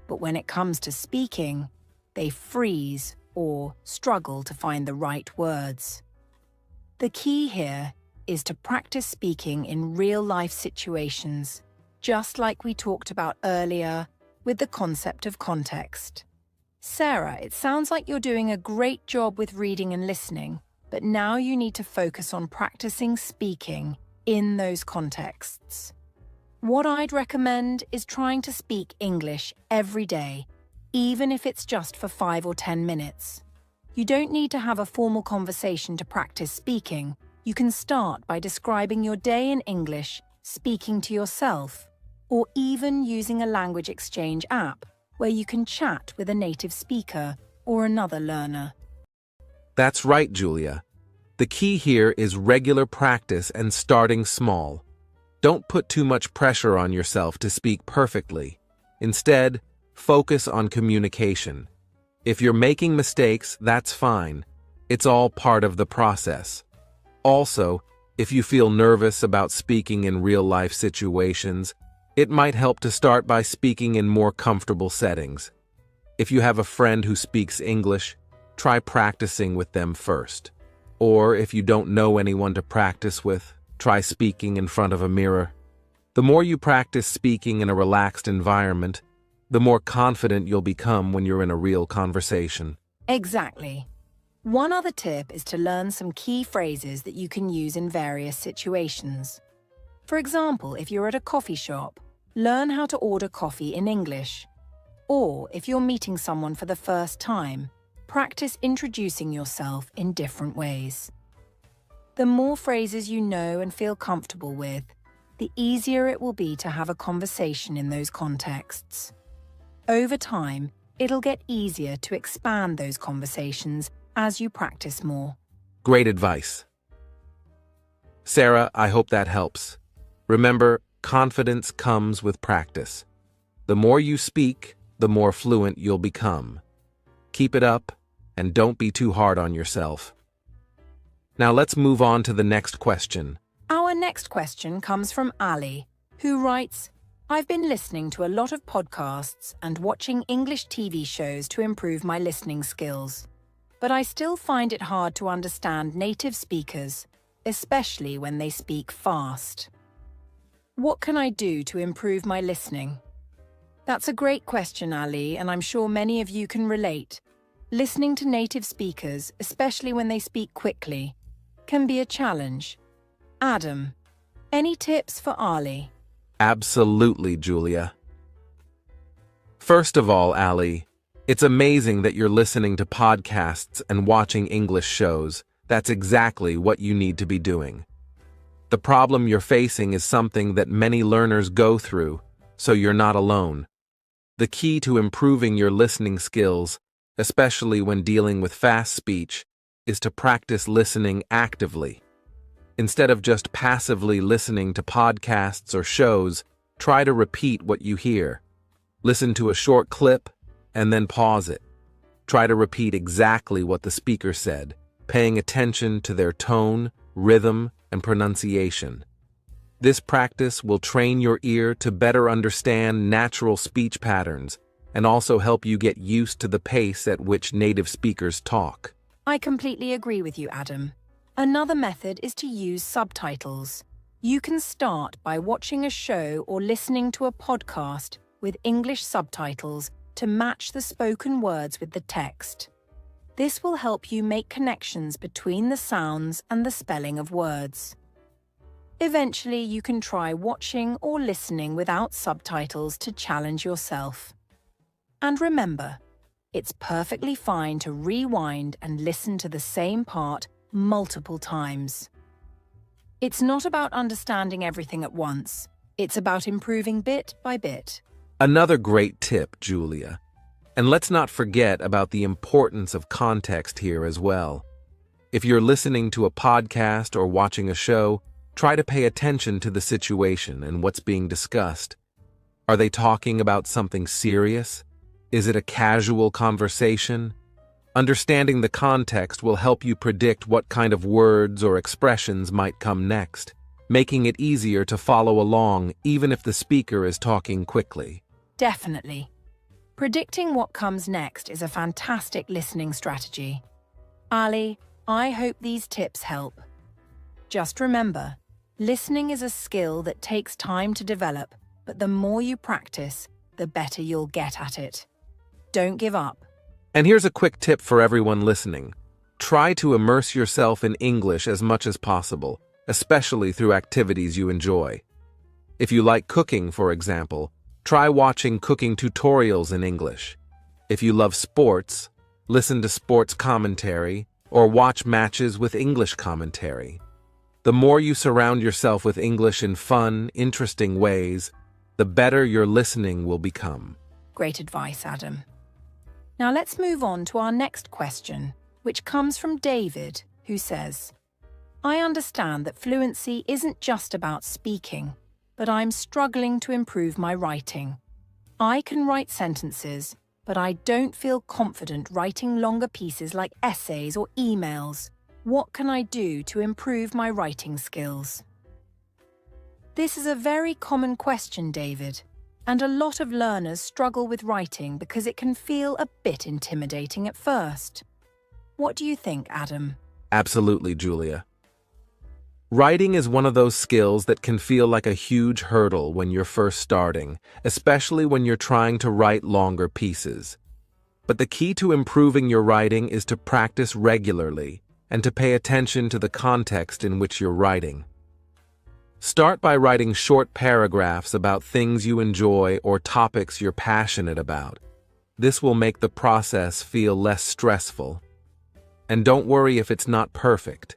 but when it comes to speaking, they freeze or struggle to find the right words. The key here is to practice speaking in real-life situations, just like we talked about earlier with the concept of context. Sarah, it sounds like you're doing a great job with reading and listening, but now you need to focus on practicing speaking in those contexts. What I'd recommend is trying to speak English every day, even if it's just for 5 or 10 minutes. You don't need to have a formal conversation to practice speaking. You can start by describing your day in English, speaking to yourself, or even using a language exchange app where you can chat with a native speaker or another learner. That's right, Julia. The key here is regular practice and starting small. Don't put too much pressure on yourself to speak perfectly. Instead, focus on communication. If you're making mistakes, that's fine. It's all part of the process. Also, if you feel nervous about speaking in real-life situations, it might help to start by speaking in more comfortable settings. If you have a friend who speaks English, try practicing with them first. Or if you don't know anyone to practice with, try speaking in front of a mirror. The more you practice speaking in a relaxed environment, the more confident you'll become when you're in a real conversation. Exactly. One other tip is to learn some key phrases that you can use in various situations. For example, if you're at a coffee shop, learn how to order coffee in English. Or if you're meeting someone for the first time, practice introducing yourself in different ways. The more phrases you know and feel comfortable with, the easier it will be to have a conversation in those contexts. Over time, it'll get easier to expand those conversations as you practice more. Great advice. Sarah, I hope that helps. Remember, confidence comes with practice. The more you speak, the more fluent you'll become. Keep it up, and don't be too hard on yourself. Now let's move on to the next question. Our next question comes from Ali, who writes, "I've been listening to a lot of podcasts and watching English TV shows to improve my listening skills, but I still find it hard to understand native speakers, especially when they speak fast. What can I do to improve my listening?" That's a great question, Ali, and I'm sure many of you can relate. Listening to native speakers, especially when they speak quickly, can be a challenge. Adam, any tips for Ali? Absolutely, Julia. First of all, Ali, it's amazing that you're listening to podcasts and watching English shows. That's exactly what you need to be doing. The problem you're facing is something that many learners go through, so you're not alone. The key to improving your listening skills, especially when dealing with fast speech, is to practice listening actively. Instead of just passively listening to podcasts or shows, try to repeat what you hear. Listen to a short clip, and then pause it. Try to repeat exactly what the speaker said, paying attention to their tone, rhythm, and pronunciation. This practice will train your ear to better understand natural speech patterns and also help you get used to the pace at which native speakers talk. I completely agree with you, Adam. Another method is to use subtitles. You can start by watching a show or listening to a podcast with English subtitles to match the spoken words with the text. This will help you make connections between the sounds and the spelling of words. Eventually, you can try watching or listening without subtitles to challenge yourself. And remember, it's perfectly fine to rewind and listen to the same part multiple times. It's not about understanding everything at once. It's about improving bit by bit. Another great tip, Julia. And let's not forget about the importance of context here as well. If you're listening to a podcast or watching a show, try to pay attention to the situation and what's being discussed. Are they talking about something serious? Is it a casual conversation? Understanding the context will help you predict what kind of words or expressions might come next, making it easier to follow along even if the speaker is talking quickly. Definitely. Predicting what comes next is a fantastic listening strategy. Ali, I hope these tips help. Just remember, listening is a skill that takes time to develop, but the more you practice, the better you'll get at it. Don't give up. And here's a quick tip for everyone listening. Try to immerse yourself in English as much as possible, especially through activities you enjoy. If you like cooking, for example, try watching cooking tutorials in English. If you love sports, listen to sports commentary or watch matches with English commentary. The more you surround yourself with English in fun, interesting ways, the better your listening will become. Great advice, Adam. Now let's move on to our next question, which comes from David, who says, I understand that fluency isn't just about speaking, but I'm struggling to improve my writing. I can write sentences, but I don't feel confident writing longer pieces like essays or emails. What can I do to improve my writing skills? This is a very common question, David, and a lot of learners struggle with writing because it can feel a bit intimidating at first. What do you think, Adam? Absolutely, Julia. Writing is one of those skills that can feel like a huge hurdle when you're first starting, especially when you're trying to write longer pieces. But the key to improving your writing is to practice regularly and to pay attention to the context in which you're writing. Start by writing short paragraphs about things you enjoy or topics you're passionate about. This will make the process feel less stressful. And don't worry if it's not perfect.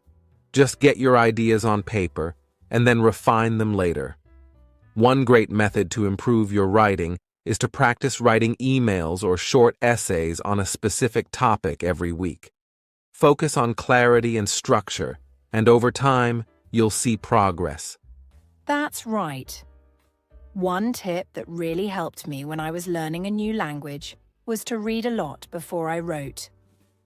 Just get your ideas on paper and then refine them later. One great method to improve your writing is to practice writing emails or short essays on a specific topic every week. Focus on clarity and structure, and over time, you'll see progress. That's right. One tip that really helped me when I was learning a new language was to read a lot before I wrote.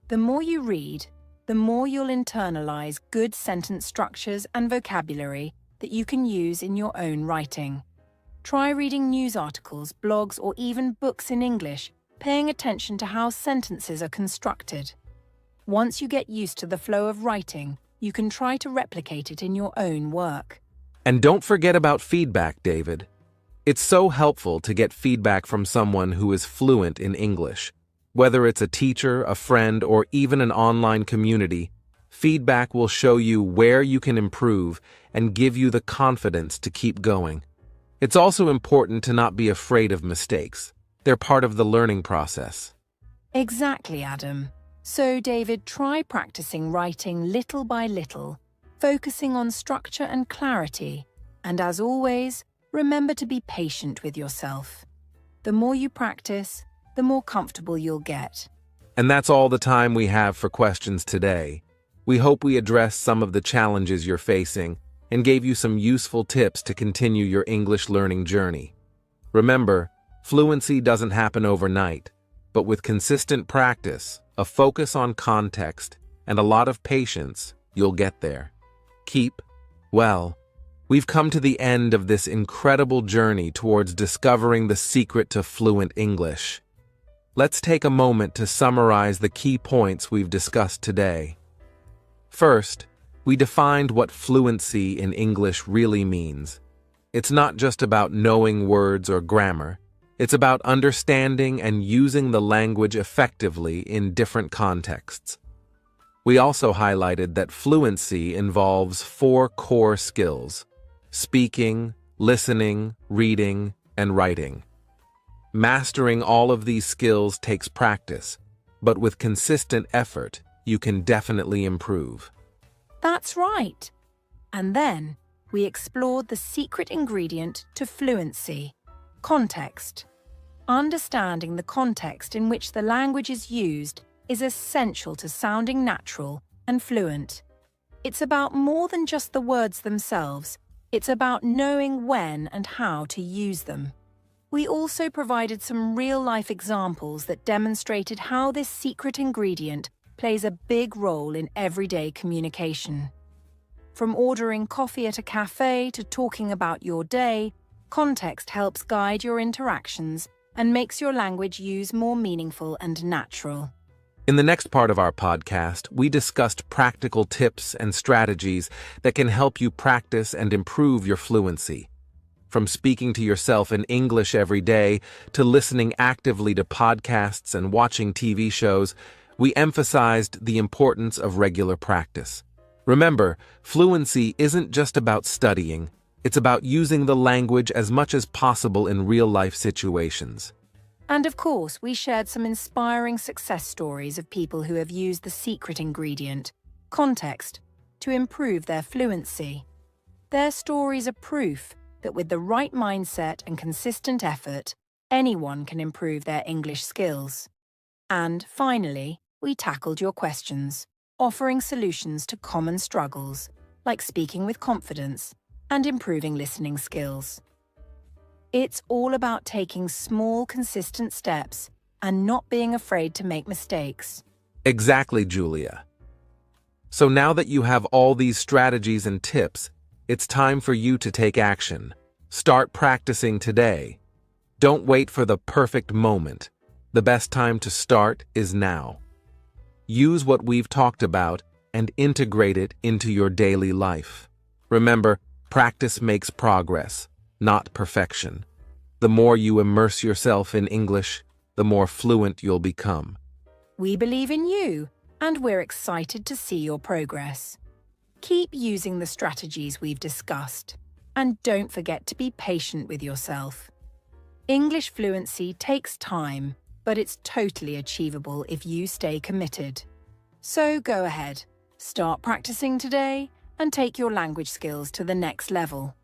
The more you read, the more you'll internalize good sentence structures and vocabulary that you can use in your own writing. Try reading news articles, blogs, or even books in English, paying attention to how sentences are constructed. Once you get used to the flow of writing, you can try to replicate it in your own work. And don't forget about feedback, David. It's so helpful to get feedback from someone who is fluent in English. Whether it's a teacher, a friend, or even an online community, feedback will show you where you can improve and give you the confidence to keep going. It's also important to not be afraid of mistakes. They're part of the learning process. Exactly, Adam. So, David, try practicing writing little by little, focusing on structure and clarity. And as always, remember to be patient with yourself. The more you practice, the more comfortable you'll get. And that's all the time we have for questions today. We hope we addressed some of the challenges you're facing and gave you some useful tips to continue your English learning journey. Remember, fluency doesn't happen overnight, but with consistent practice, a focus on context, and a lot of patience, you'll get there. We've come to the end of this incredible journey towards discovering the secret to fluent English. Let's take a moment to summarize the key points we've discussed today. First, we defined what fluency in English really means. It's not just about knowing words or grammar. It's about understanding and using the language effectively in different contexts. We also highlighted that fluency involves 4 core skills: speaking, listening, reading, and writing. Mastering all of these skills takes practice, but with consistent effort, you can definitely improve. That's right. And then we explored the secret ingredient to fluency: context. Understanding the context in which the language is used is essential to sounding natural and fluent. It's about more than just the words themselves. It's about knowing when and how to use them. We also provided some real-life examples that demonstrated how this secret ingredient plays a big role in everyday communication. From ordering coffee at a cafe to talking about your day, context helps guide your interactions and makes your language use more meaningful and natural. In the next part of our podcast, we discussed practical tips and strategies that can help you practice and improve your fluency. From speaking to yourself in English every day to listening actively to podcasts and watching TV shows, we emphasized the importance of regular practice. Remember, fluency isn't just about studying. It's about using the language as much as possible in real-life situations. And of course, we shared some inspiring success stories of people who have used the secret ingredient, context, to improve their fluency. Their stories are proof that with the right mindset and consistent effort, anyone can improve their English skills. And finally, we tackled your questions, offering solutions to common struggles, like speaking with confidence and improving listening skills. It's all about taking small, consistent steps and not being afraid to make mistakes. Exactly, Julia. So now that you have all these strategies and tips, it's time for you to take action. Start practicing today. Don't wait for the perfect moment. The best time to start is now. Use what we've talked about and integrate it into your daily life. Remember, practice makes progress, not perfection. The more you immerse yourself in English, the more fluent you'll become. We believe in you, and we're excited to see your progress. Keep using the strategies we've discussed, and don't forget to be patient with yourself. English fluency takes time, but it's totally achievable if you stay committed. So go ahead, start practicing today, and take your language skills to the next level.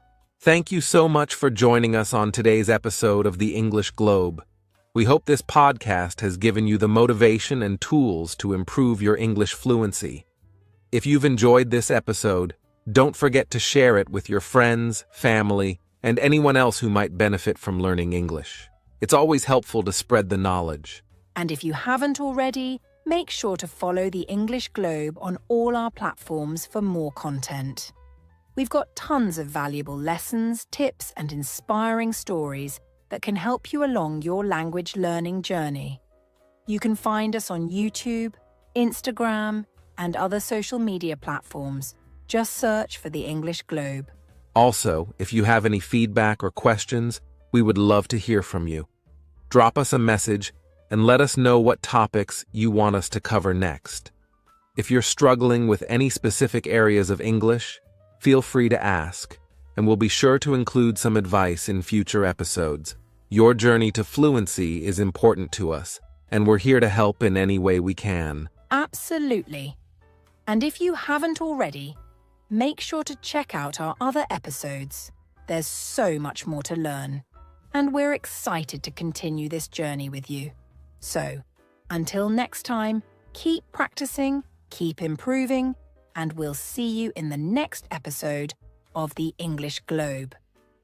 Thank you so much for joining us on today's episode of The English Globe. We hope this podcast has given you the motivation and tools to improve your English fluency. If you've enjoyed this episode, don't forget to share it with your friends, family, and anyone else who might benefit from learning English. It's always helpful to spread the knowledge. And if you haven't already, make sure to follow The English Globe on all our platforms for more content. We've got tons of valuable lessons, tips, and inspiring stories that can help you along your language learning journey. You can find us on YouTube, Instagram, and other social media platforms. Just search for The English Globe. Also, if you have any feedback or questions, we would love to hear from you. Drop us a message and let us know what topics you want us to cover next. If you're struggling with any specific areas of English, feel free to ask, and we'll be sure to include some advice in future episodes. Your journey to fluency is important to us, and we're here to help in any way we can. Absolutely. And if you haven't already, make sure to check out our other episodes. There's so much more to learn, and we're excited to continue this journey with you. So, until next time, keep practicing, keep improving, and we'll see you in the next episode of The English Globe.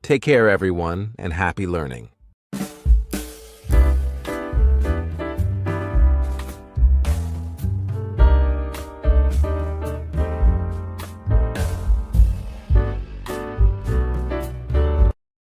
Take care, everyone, and happy learning.